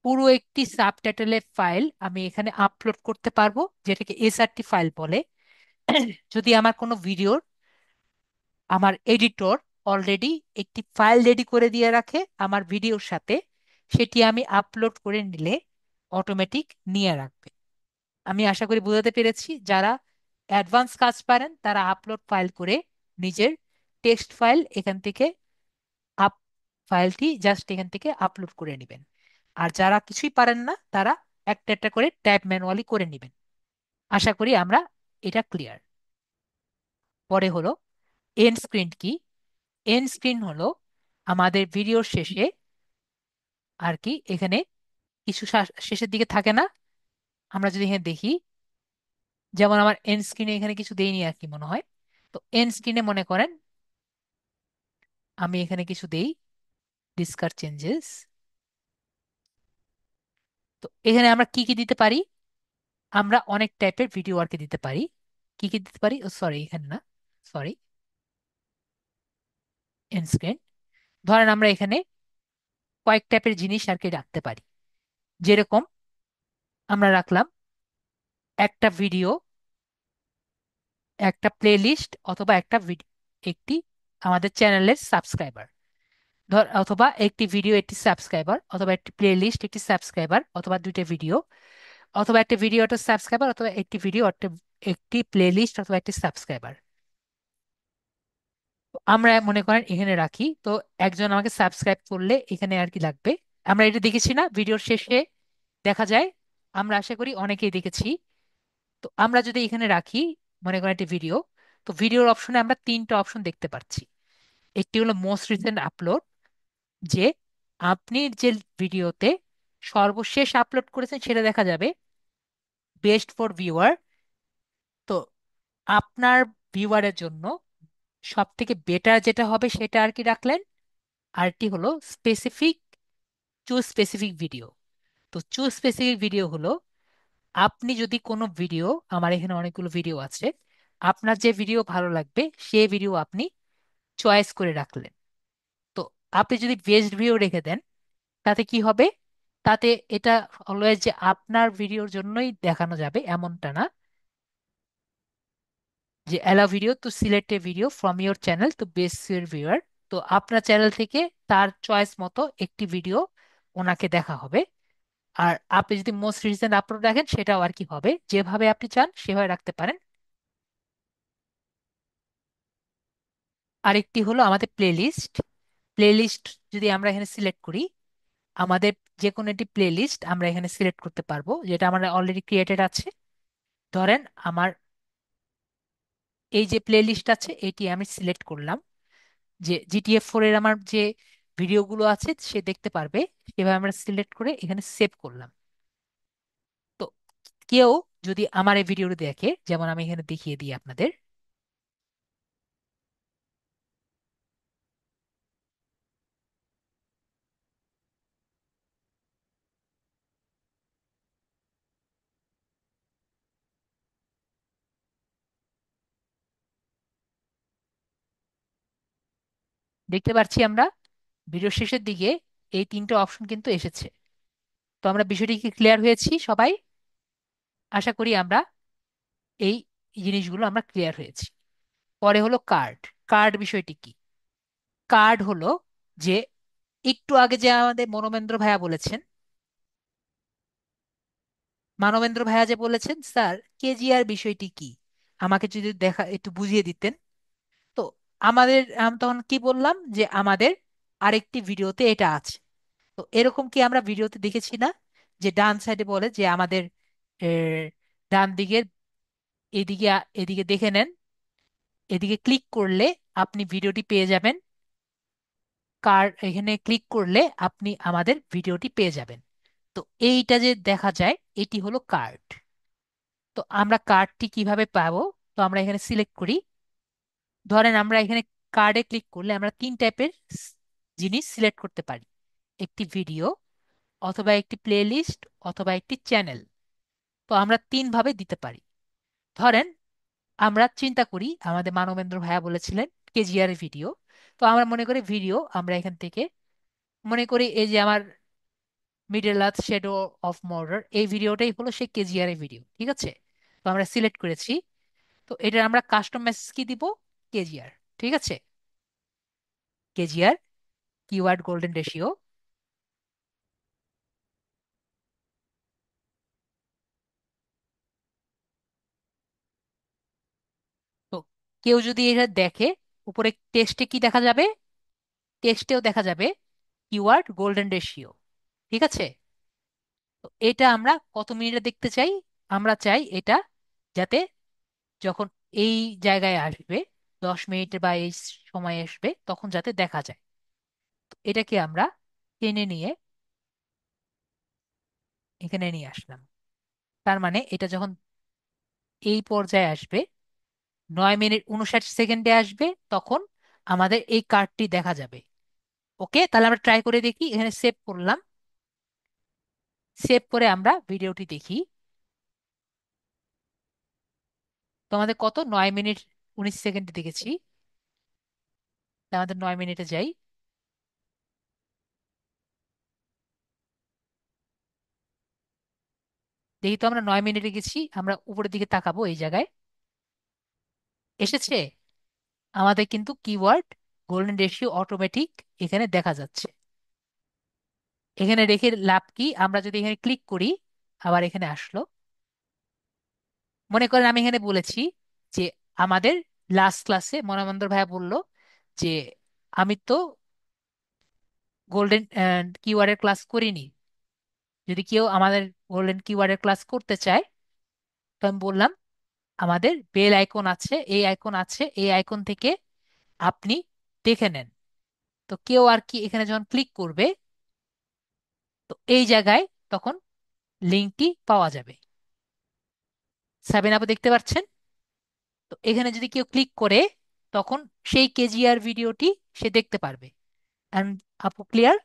পুরো একটি সাবটাইটেলের ফাইল আমি এখানে আপলোড করতে পারবো, যেটাকে এসআরটি ফাইল বলে। যদি আমার কোনো ভিডিওর আমার এডিটর অলরেডি একটি ফাইল রেডি করে দিয়ে রাখে আমার ভিডিওর সাথে, সেটি আমি আপলোড করে নিলে অটোমেটিক নিয়ে রাখবে। আমি আশা করি বোঝাতে পেরেছি। যারা অ্যাডভান্স কাজ পারেন তারা আপলোড ফাইল করে নিজের টেক্সট ফাইল এখান থেকে আপ ফাইলটি জাস্ট এখান থেকে আপলোড করে নেবেন। আর যারা কিছুই পারেন না তারা একটা একটা করে টাইপ ম্যানুয়ালি করে নেবেন। আশা করি আমরা এটা ক্লিয়ার। পরে হলো এন্ড স্ক্রিন কি। এন্ড স্ক্রিন হলো আমাদের ভিডিওর শেষে আর কি, এখানে কিছু শেষের দিকে থাকে না। আমরা যদি এখানে দেখি, যেমন আমার এন্ড স্ক্রিনে এখানে কিছু দেইনি আর কি মনে হয়। তো এন্ড স্ক্রিনে মনে করেন আমি এখানে কিছু দেই, ডিসকার্ড চেঞ্জেস। তো এখানে আমরা কি কি দিতে পারি? আমরা অনেক টাইপের ভিডিও আর কি দিতে পারি। কি কি দিতে পারি? ও সরি, এখানে না, সরি, এন্ড স্ক্রিন। ধরেন আমরা এখানে কয়েক টাইপের জিনিস আর কি রাখতে পারি। যেরকম আমরা রাখলাম একটা ভিডিও, একটা প্লে লিস্ট, অথবা একটা ভিডিও, একটি আমাদের চ্যানেলের সাবস্ক্রাইবার, ধর, অথবা একটি ভিডিও একটি সাবস্ক্রাইবার, অথবা একটি প্লে লিস্ট একটি সাবস্ক্রাইবার, অথবা দুইটা ভিডিও, অথবা একটা ভিডিও একটা সাবস্ক্রাইবার, অথবা একটি ভিডিও একটি প্লে লিস্ট, অথবা একটি সাবস্ক্রাইবার। আমরা মনে করেন এখানে রাখি। তো একজন আমাকে সাবস্ক্রাইব করলে এখানে আর কি লাগবে। আমরা এটা দেখেছি না ভিডিওর শেষে দেখা যায়? আমরা আশা করি অনেকেই দেখেছি। তো আমরা যদি এখানে রাখি মনে করেন একটি ভিডিও, তো ভিডিওর অপশনে আমরা তিনটা অপশন দেখতে পাচ্ছি। একটি হলো মোস্ট রিসেন্ট আপলোড, যে আপনি যে ভিডিওতে সর্বশেষ আপলোড করেছেন সেটা দেখা যাবে। বেস্ট ফর ভিউয়ার, তো আপনার ভিউয়ারের জন্য সব থেকে বেটার যেটা হবে সেটা আর কি রাখলেন। আরটি হলো স্পেসিফিক, চুজ স্পেসিফিক ভিডিও। তো চুজ স্পেসিফিক ভিডিও হলো আপনি যদি কোনো ভিডিও, আমার এখানে অনেকগুলো ভিডিও আছে, আপনার যে ভিডিও ভালো লাগবে সেই ভিডিও আপনি চয়েস করে রাখলেন। তো আপনি যদি বেস্ট ভিডিও রেখে দেন তাতে কি হবে? তাতে এটা অলওয়েজ যে আপনার ভিডিওর জন্যই দেখানো যাবে এমনটা না। যে allow video to select a video from your channel to best your viewer, তো আপনার চ্যানেল থেকে তার চয়েস মতো একটি ভিডিও ওনাকে দেখা হবে। আর আপনি যদি মোস্ট রিসেন্ট আপলোড রাখেন সেটাও আর কি হবে, যেভাবে আপনি চান সেভাবে রাখতে পারেন। আরেকটি হলো আমাদের প্লে লিস্ট। প্লে লিস্ট যদি আমরা এখানে সিলেক্ট করি, আমাদের যে কোনো একটি প্লে লিস্ট আমরা এখানে সিলেক্ট করতে পারবো যেটা আমার অলরেডি ক্রিয়েটেড আছে। ধরেন আমার এই যে প্লে লিস্ট আছে এটি আমি সিলেক্ট করলাম, যে জিটিএফ 4 এর আমার যে ভিডিওগুলো আছে সে দেখতে পারবে। এভাবে আমরা সিলেক্ট করে এখানে সেভ করলাম। তো কেউ যদি আমার এই ভিডিওটি দেখে, যেমন আমি এখানে দেখিয়ে দিই আপনাদের, দেখতে পাচ্ছি আমরা ভিডিও শেষের দিকে এই তিনটে অপশন কিন্তু এসেছে। তো আমরা বিষয়টি কি ক্লিয়ার হয়েছি সবাই? আশা করি আমরা এই জিনিসগুলো আমরা ক্লিয়ার হয়েছি। পরে হলো কার্ড। কার্ড বিষয়টি কি? কার্ড হলো যে একটু আগে যে আমাদের মনোমেন্দ্র ভাইয়া বলেছেন, মানবেন্দ্র ভাইয়া যে বলেছেন স্যার কেজিআর বিষয়টি কি, আমাকে যদি দেখা একটু বুঝিয়ে দিতেন। তো আমি তখন কি বললাম যে আমাদের আরেকটি ভিডিওতে এটা আছে। তো এরকম কি আমরা ভিডিওতে দেখেছি না, যে ডান সাইডে বলে যে আমাদের ডান দিকের এদিকে এদিকে দেখে নেন, এদিকে ক্লিক করলে আপনি ভিডিওটি পেয়ে যাবেন। কার্ড এখানে ক্লিক করলে আপনি আমাদের ভিডিওটি পেয়ে যাবেন। তো এইটা যে দেখা যায় এটি হলো কার্ড। তো আমরা কার্ডটি কিভাবে পাবো? তো আমরা এখানে সিলেক্ট করি। ধরেন আমরা এখানে কার্ডে ক্লিক করলে আমরা তিন টাইপের জিনিস সিলেক্ট করতে পারি: একটি ভিডিও, অথবা একটি প্লে লিস্ট, অথবা একটি চ্যানেল। তো আমরা তিন ভাবে দিতে পারি। ধরেন আমরা চিন্তা করি, আমাদের মানবেন্দ্র ভাইয়া বলেছিলেন কেজিআর ভিডিও। তো আমরা মনে করি ভিডিও, আমরা এখান থেকে মনে করি এই যে আমার মিডল আর্থ শ্যাডো অফ মর্ডার, এই ভিডিওটাই হলো সেই কেজিআর এর ভিডিও, ঠিক আছে। তো আমরা সিলেক্ট করেছি। তো এটা আমরা কাস্টম মেসেজ কি দিব? কেজিআর, ঠিক আছে। KGR keyword golden ratio. তো কেউ যদি এটা দেখে, উপরে টেক্সটে কি দেখা যাবে? টেক্সটেও দেখা যাবে কিওয়ার্ড গোল্ডেন রেশিও, ঠিক আছে। তো এটা আমরা কত মিনিটে দেখতে চাই? আমরা চাই এটা যাতে যখন এই জায়গায় আসবে, 10 মিনিটে বা এই সময় আসবে, তখন যাতে দেখা যায়। তো এটাকে আমরা টেনে নিয়ে এখানে নিয়ে আসলাম। তার মানে এটা যখন এই পর্যায়ে আসবে, 9 মিনিট 59 সেকেন্ডে আসবে, তখন আমাদের এই কার্ডটি দেখা যাবে। ওকে, তাহলে আমরা ট্রাই করে দেখি। এখানে সেভ করলাম। সেভ করে আমরা ভিডিওটি দেখি। তো আমাদের কত, 9 মিনিট 19 সেকেন্ডে দেখেছি। তা আমাদের 9 মিনিটে যাই। দেখি তো, আমরা 9 মিনিটে গেছি। আমরা উপরের দিকে তাকাবো, এই জায়গায় এসেছে। আমাদের কিন্তু কিওয়ার্ড গোল্ডেন রেশিও অটোমেটিক এখানে দেখা যাচ্ছে। এখানে রেখে লাভ কি? আমরা যদি এখানে ক্লিক করি, আবার এখানে আসলো। মনে করেন আমি এখানে বলেছি যে আমাদের লাস্ট ক্লাসে মনোমন্দর ভাইয়া বলল যে আমি তো গোল্ডেন কিওয়ার্ডের ক্লাস করিনি। যদি কেউ আমাদের গোল্ডেন কিওয়ার্ডের ক্লাস করতে চায়, তো আমি বললাম আমাদের বেল আইকন আছে, এই আইকন আছে, এই আইকন থেকে আপনি দেখে নেন। তো কেউ আর কি এখানে যখন ক্লিক করবে, তো এই জায়গায় তখন লিঙ্কটি পাওয়া যাবে। সাবিনা আপু দেখতে পাচ্ছেন? তো এখানে যদি কেউ ক্লিক করে, তখন সেই কেজিআর ভিডিওটি সে দেখতে পারবে। And আপু ক্লিয়ার?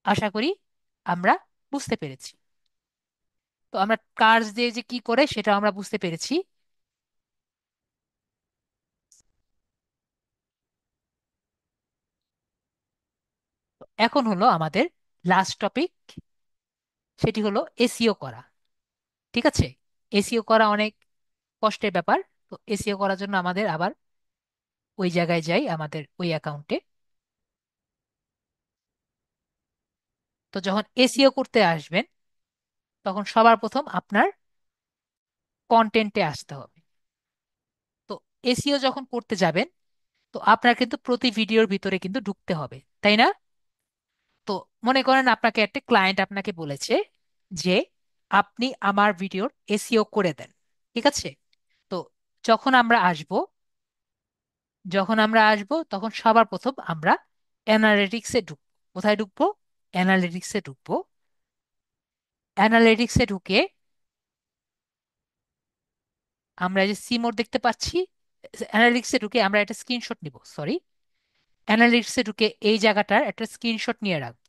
আশা করি আমরা বুঝতে পেরেছি। তো আমরা কার্স দিয়ে যে কি করে সেটা আমরা বুঝতে পেরেছি। তো এখন হলো আমাদের লাস্ট টপিক, সেটি হলো এসইও করা, ঠিক আছে। এসইও করা অনেক কষ্টের ব্যাপার। তো এসইও করার জন্য আমাদের আবার ওই জায়গায় যাই, আমাদের ওই অ্যাকাউন্টে। তো যখন এসইও করতে আসবেন, তখন সবার প্রথম আপনার কন্টেন্টে আসতে হবে। তো এসইও যখন করতে যাবেন, তো আপনার কিন্তু প্রতি ভিডিওর ভিতরে কিন্তু ঢুকতে হবে, তাই না? তো মনে করেন আপনাকে একটা ক্লায়েন্ট আপনাকে বলেছে যে আপনি আমার ভিডিওর এসইও করে দেন, ঠিক আছে। তো যখন আমরা আসব যখন আমরা আসব তখন সবার প্রথম আমরা অ্যানালিটিক্সে ঢুকবো। কোথায় ঢুকবো? অ্যানালিটিক্সে ঢুকবো। অ্যানালিটিক্সে ঢুকে আমরা এই যে সিমোর দেখতে পাচ্ছি, অ্যানালিটিক্সে ঢুকে আমরা একটা স্ক্রিনশট নিব, সরি। অ্যানালিটিক্সে ঢুকে এই জায়গাটার একটা স্ক্রিনশট নিয়ে রাখবো,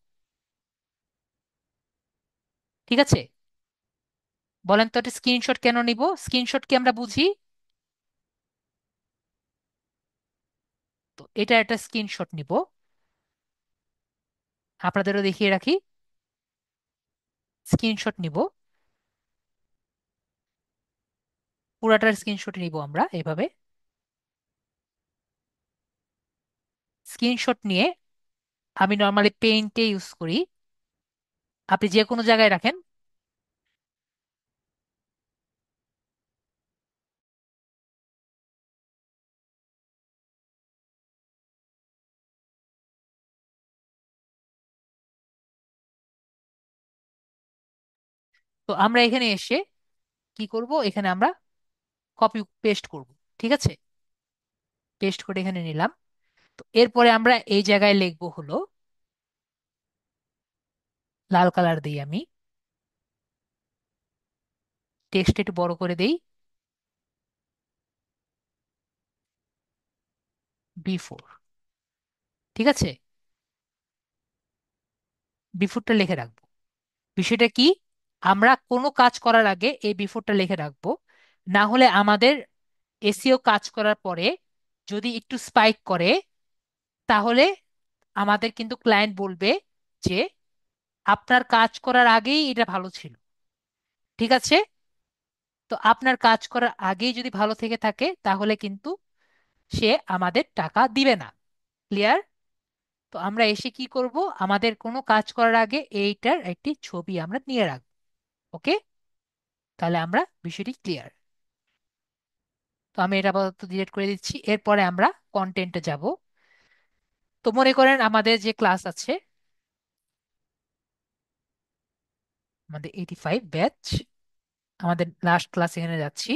ঠিক আছে। বলেন তো একটা স্ক্রিনশট কেন নিব? স্ক্রিনশট কি আমরা বুঝি? তো এটা একটা স্ক্রিনশট নিব। আপনাদেরও দেখিয়ে রাখি। স্ক্রিনশট নিব, পুরাটার স্ক্রিনশট নিব আমরা এভাবে। স্ক্রিনশট নিয়ে আমি নর্মালি পেইন্টে ইউজ করি, আপনি যে কোনো জায়গায় রাখেন। তো আমরা এখানে এসে কি করব? এখানে আমরা কপি পেস্ট করব, ঠিক আছে। পেস্ট করে এখানে নিলাম। তো এরপরে আমরা এই জায়গায় লিখবো হলো, লাল কালার দিই আমি, টেক্সট একটু বড় করে দেই, B4, ঠিক আছে। B4টা লিখে রাখবো। বিষয়টা কি? আমরা কোনো কাজ করার আগে এই বিফোরটা লিখে রাখবো। না হলে আমাদের এসিও কাজ করার পরে যদি একটু স্পাইক করে, তাহলে আমাদের কিন্তু ক্লায়েন্ট বলবে যে আপনার কাজ করার আগেই এটা ভালো ছিল। ঠিক আছে? তো আপনার কাজ করার আগেই যদি ভালো থেকে থাকে তাহলে কিন্তু সে আমাদের টাকা দিবে না। ক্লিয়ার? তো আমরা এসে কি করব, আমাদের কোনো কাজ করার আগে এইটার একটি ছবি আমরা নিয়ে রাখবো। ওকে? তাহলে আমরা বিষয়টি ক্লিয়ার। তো আমি এটা আপাতত ডিলিট করে দিচ্ছি। এরপরে আমরা কন্টেন্টে যাব। তো মনে করেন আমাদের যে ক্লাস আছে, আমাদের 85 ব্যাচ, আমাদের লাস্ট ক্লাস এখানে যাচ্ছি।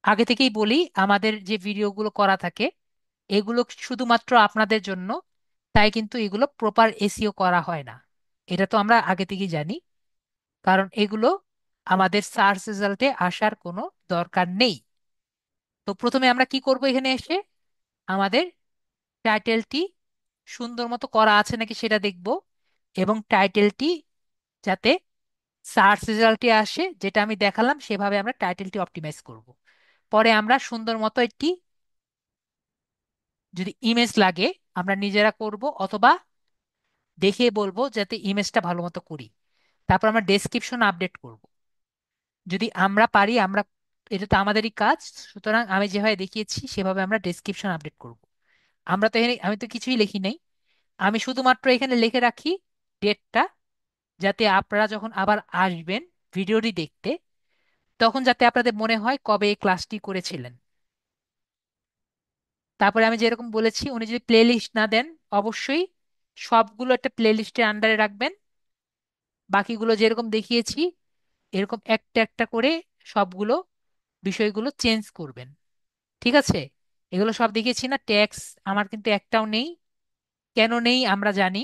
আগে থেকেই বলি, আমাদের যে ভিডিওগুলো করা থাকে এগুলো শুধুমাত্র আপনাদের জন্য, তাই কিন্তু এগুলো প্রপার এসইও করা হয় না। এটা তো আমরা আগে থেকেই জানি। কারণ এগুলো আমাদের সার্চ রেজাল্টে আসার কোনো দরকার নেই। তো প্রথমে আমরা কি করব, এখানে এসে আমাদের টাইটেলটি সুন্দর মতো করা আছে নাকি সেটা দেখব, এবং টাইটেলটি যাতে সার্চ রেজাল্টে আসে যেটা আমি দেখালাম সেভাবে আমরা টাইটেলটি অপটিমাইজ করব। পরে আমরা সুন্দর মতো একটি, যদি ইমেজ লাগে আমরা নিজেরা করব, অথবা দেখে বলবো যাতে ইমেজটা ভালো মতো করি। তারপর আমরা ডেসক্রিপশন আপডেট করব যদি আমরা পারি। আমরা, এটা তো আমাদেরই কাজ, সুতরাং আমি যেভাবে দেখিয়েছি সেভাবে আমরা ডেসক্রিপশন আপডেট করব। আমরা তো এখানে, আমি তো কিছুই লিখি নাই, আমি শুধুমাত্র এখানে লিখে রাখি ডেটটা, যাতে আপনারা যখন আবার আসবেন ভিডিওটি দেখতে তখন যাতে আপনাদের মনে হয় কবে এই ক্লাসটি করেছিলেন। তারপরে আমি যেরকম বলেছি, উনি যদি প্লে লিস্ট না দেন, অবশ্যই সবগুলো একটা প্লে লিস্টের আন্ডারে রাখবেন। বাকিগুলো যেরকম দেখিয়েছি এরকম একটা একটা করে সবগুলো বিষয়গুলো চেঞ্জ করবেন। ঠিক আছে? এগুলো সব দেখিয়েছি না? ট্যাক্স আমার কিন্তু একটাও নেই। কেন নেই আমরা জানি।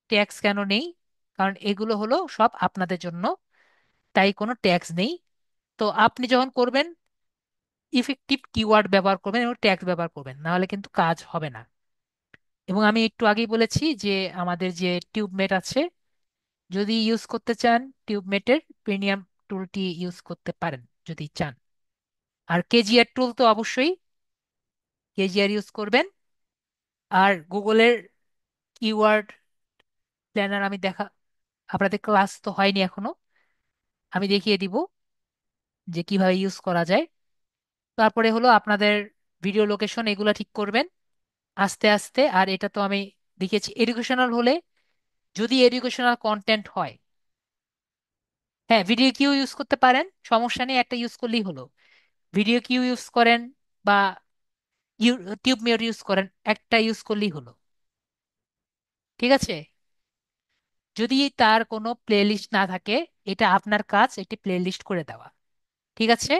ট্যাক্স কেন নেই? কারণ এগুলো হলো সব আপনাদের জন্য, তাই কোনো ট্যাক্স নেই। তো আপনি যখন করবেন ইফেক্টিভ কিওয়ার্ড ব্যবহার করবেন এবং ট্যাক্স ব্যবহার করবেন, না হলে কিন্তু কাজ হবে না। এবং আমি একটু আগেই বলেছি যে আমাদের যে টিউবমেট আছে, যদি ইউজ করতে চান টিউবমেটের প্রিমিয়াম টুলটি ইউজ করতে পারেন যদি চান। আর কেজিআর টুল তো অবশ্যই কেজিআর ইউজ করবেন। আর গুগলের কিওয়ার্ড প্ল্যানার আমি দেখা, আপনাদের ক্লাস তো হয়নি এখনো, আমি দেখিয়ে দিব যে কিভাবে ইউজ করা যায়। তারপরে হলো আপনাদের ভিডিও লোকেশন, এগুলো ঠিক করবেন আস্তে আস্তে। আর এটা তো আমি দেখিয়েছি। এডুকেশনাল হলে, যদি এডুকেশনাল কন্টেন্ট হয়, হ্যাঁ ভিডিও কিউ ইউজ করতে পারেন, সমস্যা নেই, একটা ইউজ করলেই হলো। ভিডিও কিউ ইউজ করেন বা ইউটিউব মেয়র ইউজ করেন, একটা ইউজ করলেই হলো। ঠিক আছে? যদি তার কোনো প্লে লিস্ট না থাকে, এটা আপনার কাজ একটি প্লে লিস্ট করে দেওয়া। ঠিক আছে?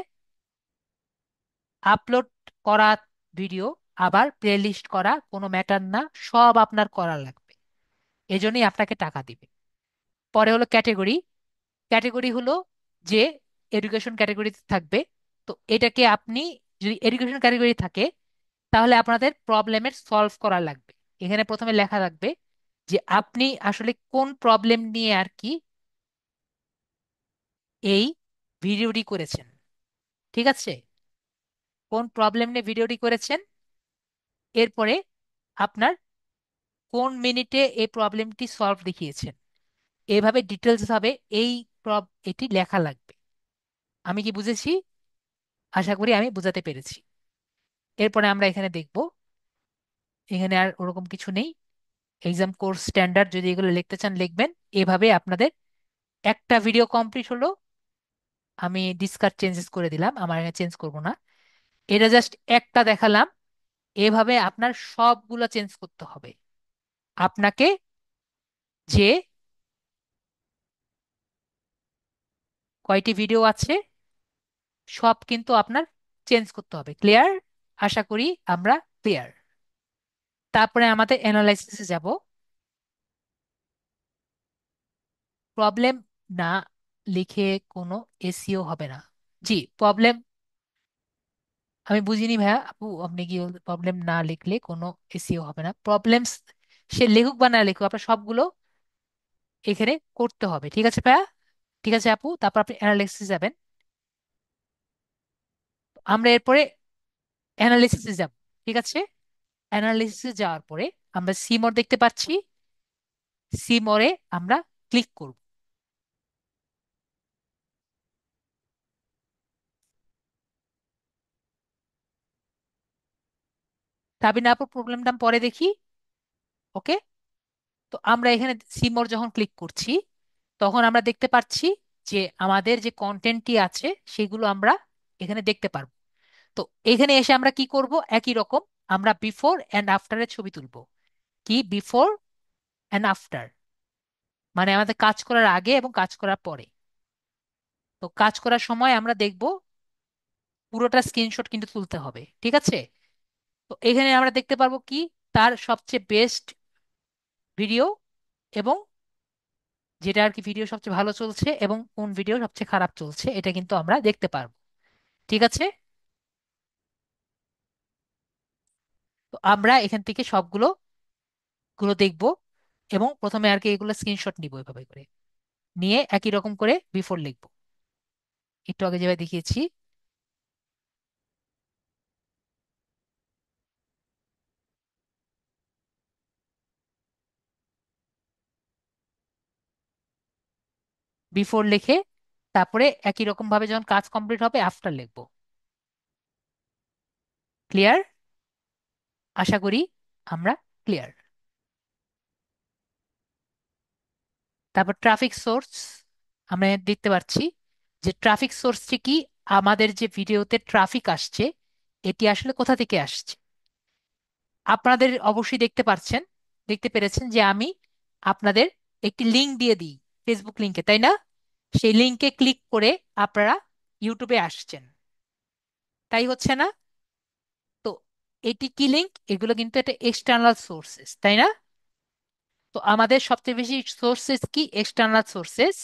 আপলোড করা ভিডিও আবার প্লে লিস্ট করা কোনো ম্যাটার না, সব আপনার করা লাগবে। এজন্যই আপনাকে টাকা দিবে। পরে হলো ক্যাটেগরি। ক্যাটেগরি হলো যে এডুকেশন ক্যাটেগরিতে থাকবে। তো এটাকে আপনি, যদি এডুকেশন ক্যাটেগরি থাকে তাহলে আপনাদের প্রবলেমের সলভ করা লাগবে। এখানে প্রথমে লেখা থাকবে যে আপনি আসলে কোন প্রবলেম নিয়ে আর কি এই ভিডিওটি করেছেন। ঠিক আছে? কোন প্রবলেম নিয়ে ভিডিওটি করেছেন, এরপরে আপনার কোন মিনিটে এই প্রবলেমটি সলভ দেখিয়েছেন, এভাবে ডিটেলস ভাবে এই এটি লেখা লাগবে। আমি কি বুঝেছি? আশা করি আমি বোঝাতে পেরেছি। এরপরে আমরা এখানে দেখব, এখানে আর ওরকম কিছু নেই। এক্সাম কোর্স স্ট্যান্ডার্ড যদি এগুলো লিখতে চান লিখবেন। এভাবে আপনাদের একটা ভিডিও কমপ্লিট হলো। আমি ডিসকার্ড চেঞ্জেস করে দিলাম, আমার এখানে চেঞ্জ করব না। এটা জাস্ট একটা দেখালাম। এভাবে আপনার সবগুলো চেঞ্জ করতে হবে। আপনাকে যে কয়টি ভিডিও আছে সব কিন্তু আপনার চেঞ্জ করতে হবে। ক্লিয়ার? আশা করি আমরা ক্লিয়ার। তারপরে আমাদের অ্যানালাইসিসে যাব। প্রবলেম না লিখে কোনো এসইও হবে না। জি, প্রবলেম আমি বুঝিনি ভাইয়া, আপু আপনি কি প্রবলেম না লিখলে কোনো এসইও হবে না? প্রবলেমস সে লিখুক বা না লিখুক, আপনার সবগুলো এখানে করতে হবে। ঠিক আছে ভাইয়া? ঠিক আছে আপু, তারপর আপনি অ্যানালিসিস যাবেন। আমরা এরপরে অ্যানালিসিসে যাব। ঠিক আছে, অ্যানালিসিসে যাওয়ার পরে আমরা সিমোর দেখতে পাচ্ছি, সিমোরে আমরা ক্লিক করব। সাবিনা আপু, প্রবলেমটা পরে দেখি। ওকে, তো আমরা এখানে সিমোর যখন ক্লিক করছি, তখন আমরা দেখতে পাচ্ছি যে আমাদের যে কন্টেন্টটি আছে সেগুলো আমরা এখানে দেখতে পারবো। তো এখানে এসে আমরা কি করব? একই রকম আমরা বিফোর অ্যান্ড আফটারের ছবি তুলবো। কি বিফোর অ্যান্ড আফটার, মানে আমাদের কাজ করার আগে এবং কাজ করার পরে। তো কাজ করার সময় আমরা দেখব পুরোটা স্ক্রিনশট কিন্তু তুলতে হবে। ঠিক আছে, তো এখানে আমরা দেখতে পারবো কি তার সবচেয়ে বেস্ট ভিডিও, এবং যেটা আর কি ভিডিও সবচেয়ে ভালো চলছে এবং কোন ভিডিও সবচেয়ে খারাপ চলছে, এটা কিন্তু আমরা দেখতে পারবো। ঠিক আছে, তো আমরা এখান থেকে সবগুলো গুলো দেখবো, এবং প্রথমে আর কি এগুলো স্ক্রিনশট নিব এভাবে করে, নিয়ে একই রকম করে বিফোর লিখবো, একটু আগে যেভাবে দেখিয়েছি। বিফোর লিখে তারপরে একই রকম ভাবে যখন কাজ কমপ্লিট হবে আফটার লিখবো। ক্লিয়ার? আশা করি আমরা ক্লিয়ার। তারপর ট্রাফিক সোর্স আমরা দেখতে পাচ্ছি যে ট্রাফিক সোর্সটি কি, আমাদের যে ভিডিওতে ট্রাফিক আসছে এটি আসলে কোথা থেকে আসছে। আপনাদের অবশ্যই দেখতে পেরেছেন যে আমি আপনাদের একটি লিংক দিয়ে দিই, ফেসবুক লিংকে, তাই না? সেই লিংকে ক্লিক করে আপনারা ইউটিউবে আসছেন, তাই হচ্ছে না? তো এটি কি লিংক? এগুলো কিন্তু একটা এক্সটার্নাল সোর্সেস, তাই না? তো আমাদের সবচেয়ে বেশি সোর্সেস কি? External sources.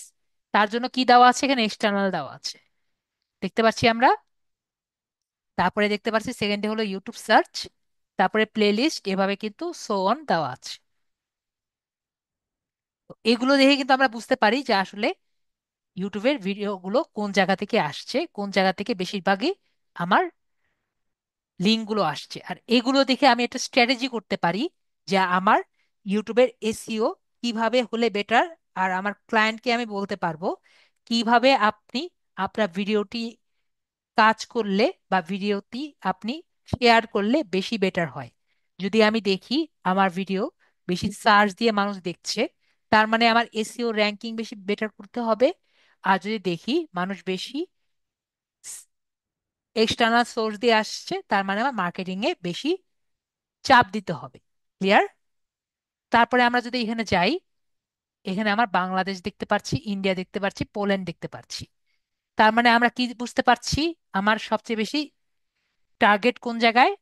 তার জন্য কি দেওয়া আছে? এখানে এক্সটার্নাল দেওয়া আছে, দেখতে পাচ্ছি আমরা। তারপরে দেখতে পাচ্ছি সেকেন্ডে হলো ইউটিউব সার্চ, তারপরে প্লে লিস্ট, এভাবে কিন্তু সো অন দেওয়া আছে। তো এগুলো দেখে কিন্তু আমরা বুঝতে পারি যে আসলে ইউটিউবের ভিডিওগুলো কোন জায়গা থেকে আসছে, কোন জায়গা থেকে বেশিরভাগই আমার লিঙ্কগুলো আসছে। আর এগুলো দেখে আমি একটা স্ট্র্যাটেজি করতে পারি যে আমার ইউটিউবের এসইও কিভাবে হলে বেটার। আর আমার ক্লায়েন্টকে আমি বলতে পারবো কিভাবে আপনি আপনার ভিডিওটি কাজ করলে বা ভিডিওটি আপনি শেয়ার করলে বেশি বেটার হয়। যদি আমি দেখি আমার ভিডিও বেশি সার্চ দিয়ে মানুষ দেখছে, তার মানে আমার এসইও র্যাঙ্কিং বেশি বেটার করতে হবে। আর যদি দেখি মানুষ বেশি এক্সটার্নাল সোর্স দিয়ে আসছে, তার মানে আমার মার্কেটিং এ বেশি চাপ দিতে হবে। ক্লিয়ার? তারপরে আমরা যদি এখানে যাই, এখানে আমার বাংলাদেশ দেখতে পাচ্ছি, ইন্ডিয়া দেখতে পাচ্ছি, পোল্যান্ড দেখতে পাচ্ছি। তার মানে আমরা কি বুঝতে পারছি? আমার সবচেয়ে বেশি টার্গেট কোন জায়গায়?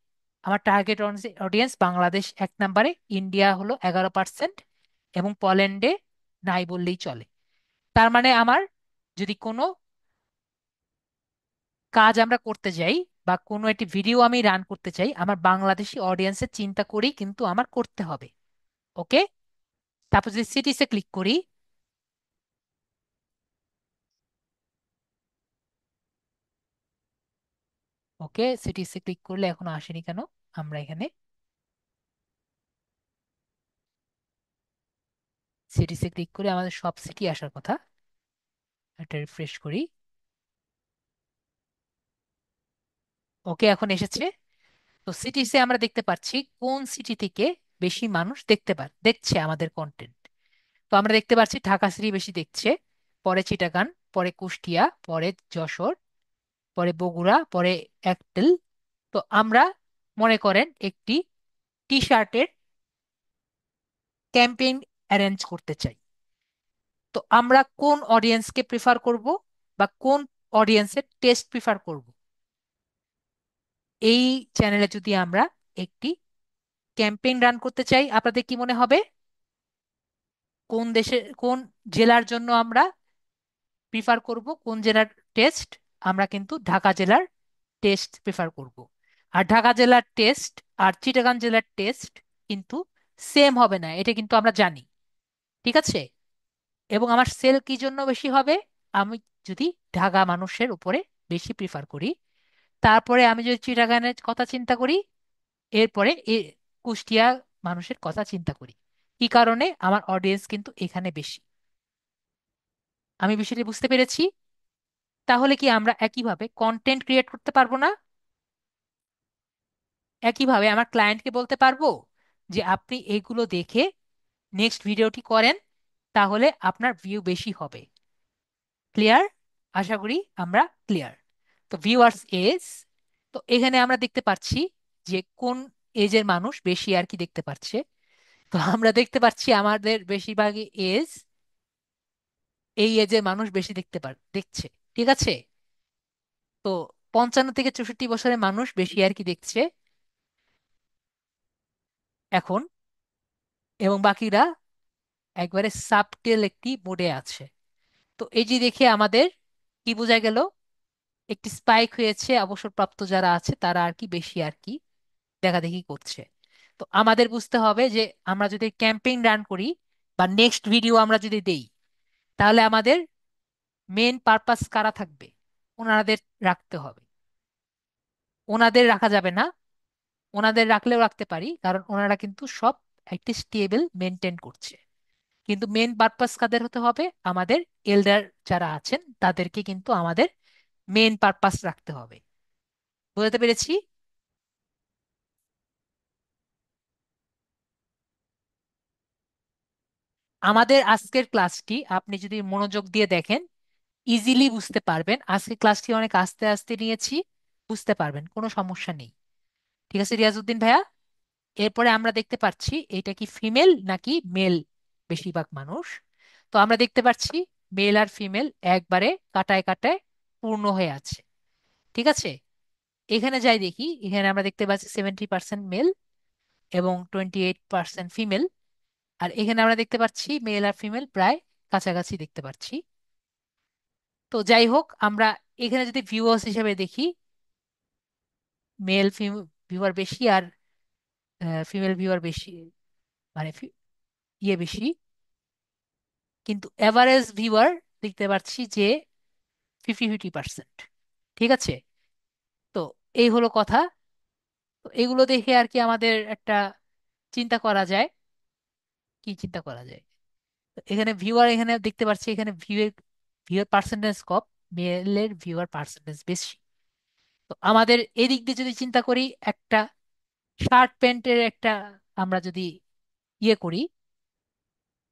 আমার টার্গেট অডিয়েন্স বাংলাদেশ 1 নম্বরে, ইন্ডিয়া হলো 11%, এবং পোল্যান্ডে নাই বললেই চলে। তার মানে আমার যদি কোনো কাজ আমরা করতে যাই বা কোনো একটি ভিডিও আমি রান করতে চাই, আমার বাংলাদেশি অডিয়েন্সের চিন্তা করেই কিন্তু আমার করতে হবে। ওকে, তারপর যদি সিটিসে ক্লিক করি, ওকে সিটিসে ক্লিক করলে এখনো আসেনি কেন? আমরা এখানে সিটিসে ক্লিক করে আমাদের সব সিটি আসার কথা। এটা রিফ্রেশ করি। ওকে, এখন এসেছে। তো সিটিসে আমরা দেখতে পাচ্ছি কোন সিটি থেকে বেশি মানুষ দেখছে আমাদের কন্টেন্ট। তো আমরা দেখতে পাচ্ছি ঢাকা সিটি বেশি দেখছে, পরে চিটাগাং, পরে কুষ্টিয়া, পরে যশোর, পরে বগুড়া, পরে একটেল। তো আমরা মনে করেন একটি টি শার্টের ক্যাম্পেইন অ্যারেঞ্জ করতে চাই। তো আমরা কোন অডিয়েন্সকে প্রিফার করব বা কোন অডিয়েন্সের টেস্ট প্রিফার করব? এই চ্যানেলে যদি আমরা একটি ক্যাম্পেইন রান করতে চাই, আপনাদের কি মনে হবে কোন দেশে কোন জেলার জন্য আমরা প্রিফার করব? কোন জেলার টেস্ট? আমরা কিন্তু ঢাকা জেলার টেস্ট প্রিফার করব। আর ঢাকা জেলার টেস্ট আর চিটাগাং জেলার টেস্ট কিন্তু সেম হবে না, এটা কিন্তু আমরা জানি। ঠিক আছে, এবং আমার সেল কি জন্য বেশি হবে? আমি যদি ঢাকা মানুষের উপরে বেশি প্রিফার করি, তারপরে আমি যদি চিটাগানের কথা চিন্তা করি, এরপরে কুষ্টিয়া মানুষের কথা চিন্তা করি। কি কারণে? আমার অডিয়েন্স কিন্তু এখানে বেশি। আমি বিষয়টি বুঝতে পেরেছি। তাহলে কি আমরা একইভাবে কন্টেন্ট ক্রিয়েট করতে পারবো না? একইভাবে আমার ক্লায়েন্টকে বলতে পারবো যে আপনি এইগুলো দেখে নেক্সট ভিডিওটি করেন, তাহলে আপনার ভিউ বেশি হবে। ক্লিয়ার? আশা করি আমরা ক্লিয়ার। তো ভিউয়ার্স এজ, তো এখানে আমরা দেখতে পাচ্ছি যে কোন এজের মানুষ বেশি আর কি দেখতে পাচ্ছে। তো আমরা দেখতে পাচ্ছি আমাদের বেশিরভাগই এজ, এই এজের মানুষ বেশি দেখছে। ঠিক আছে? তো 55 থেকে 64 বছরের মানুষ বেশি আর কি দেখছে এখন, এবং বাকিরা একবারে সাবটেল একটি মোডে আছে। তো এই যে দেখে আমাদের কি বোঝা গেল? একটি স্পাইক হয়েছে, অবসরপ্রাপ্ত যারা আছে তারা আর কি বেশি আর কি দেখাদেখি করছে। তো আমাদের বুঝতে হবে যে আমরা যদি ক্যাম্পেইন রান করি বা নেক্সট ভিডিও আমরা যদি দেই, তাহলে আমাদের মেন পারপাস কারা থাকবে? ওনাদের রাখতে হবে। ওনাদের রাখা যাবে না। ওনাদের রাখলেও রাখতে পারি, কারণ ওনারা কিন্তু সব একটি স্টেবল মেনটেন করছে। কিন্তু মেন পারপাস কাদের হতে হবে? আমাদের এল্ডার যারা আছেন তাদেরকে কিন্তু আমাদের মেন পারপাস রাখতে হবে। বুঝতে পেরেছি? আমাদের আজকের ক্লাসটি আপনি যদি মনোযোগ দিয়ে দেখেন, ইজিলি বুঝতে পারবেন। আজকের ক্লাসটি অনেক আস্তে আস্তে নিয়েছি, বুঝতে পারবেন, কোনো সমস্যা নেই। ঠিক আছে রিয়াজউদ্দিন ভাইয়া? এরপরে আমরা দেখতে পাচ্ছি এটা কি ফিমেল নাকি মেল বেশিরভাগ মানুষ। তো আমরা দেখতে পাচ্ছি মেল আর ফিমেল একবারে কাটায় কাটায় পূর্ণ হয়ে আছে। ঠিক আছে? এখানে যাই দেখি, এখানে আমরা দেখতে পাচ্ছি 70% মেল এবং 28% ফিমেল। আর এখানে আমরা দেখতে পাচ্ছি মেল আর ফিমেল প্রায় কাছাকাছি দেখতে পাচ্ছি। তো যাই হোক, আমরা এখানে যদি ভিউয়ার্স হিসেবে দেখি, মেল ভিউয়ার বেশি আর ফিমেল ভিউয়ার বেশি, মানে ইয়ে বেশি, কিন্তু এভারেজ ভিউয়ার দেখতে পাচ্ছি যে 50-50%। ঠিক আছে? তো এই হলো কথা। তো এগুলো দেখে আর কি আমাদের একটা চিন্তা করা যায়। কি চিন্তা করা যায়? তো এখানে ভিউয়ার, এখানে দেখতে পাচ্ছি এখানে ভিউয়ার পার্সেন্টেজ কম, মেলের ভিউয়ার পার্সেন্টেজ বেশি। তো আমাদের এদিক দিয়ে যদি চিন্তা করি, একটা শার্ট প্যান্টের একটা আমরা যদি ইয়ে করি,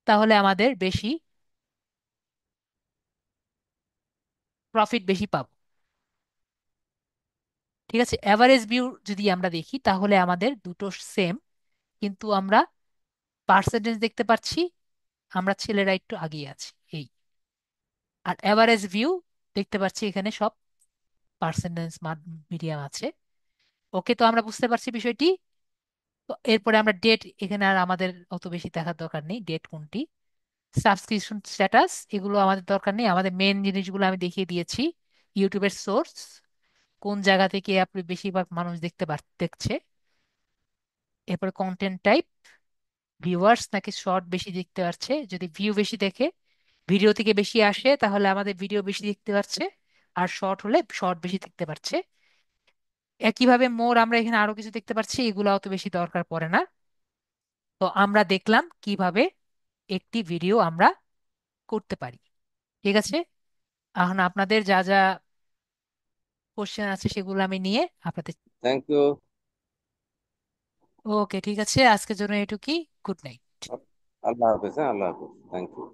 তাহলে আমাদের বেশি প্রফিট বেশি পাবো। ঠিক আছে? অ্যাভারেজ ভিউ যদি আমরা দেখি তাহলে আমাদের দুটো সেম, কিন্তু আমরা পার্সেন্টেজ দেখতে পাচ্ছি আমরা ছেলেরা একটু আগিয়ে আছি এই। আর অ্যাভারেজ ভিউ দেখতে পাচ্ছি এখানে সব পার্সেন্টেজ মিডিয়াম আছে। ওকে, তো আমরা বুঝতে পারছি বিষয়টি। তো এরপরে আমরা ডেট, এখানে আর আমাদের অত বেশি দেখার দরকার নেই ডেট কোনটি। সাবস্ক্রিপশন স্ট্যাটাস এগুলো আমাদের দরকার নেই, আমাদের মেন জিনিসগুলো আমি দেখিয়ে দিয়েছি। ইউটিউবের সোর্স, কোন জায়গা থেকে আপনি বেশিরভাগ মানুষ দেখছে। এরপর কন্টেন্ট টাইপ, ভিউয়ার্স নাকি শর্ট বেশি দেখতে পাচ্ছে। যদি ভিউ বেশি দেখে, ভিডিও থেকে বেশি আসে, তাহলে আমাদের ভিডিও বেশি দেখতে পাচ্ছে। আর শর্ট হলে শর্ট বেশি দেখতে পাচ্ছে। একইভাবে মোর আমরা এখানে আরো কিছু দেখতে পাচ্ছি, এগুলো অত বেশি দরকার পড়ে না। তো আমরা দেখলাম কিভাবে একটি ভিডিও আমরা করতে পারি। ঠিক আছে? এখন আপনাদের যা যা কোশ্চেন আছে সেগুলো আমি নিয়ে আপনাদের। Thank you. ওকে, ঠিক আছে, আজকের জন্য এটুকুই। Good night. আল্লাহ হাফেজ। হ্যাঁ, আল্লাহ হাফেজ। Thank you.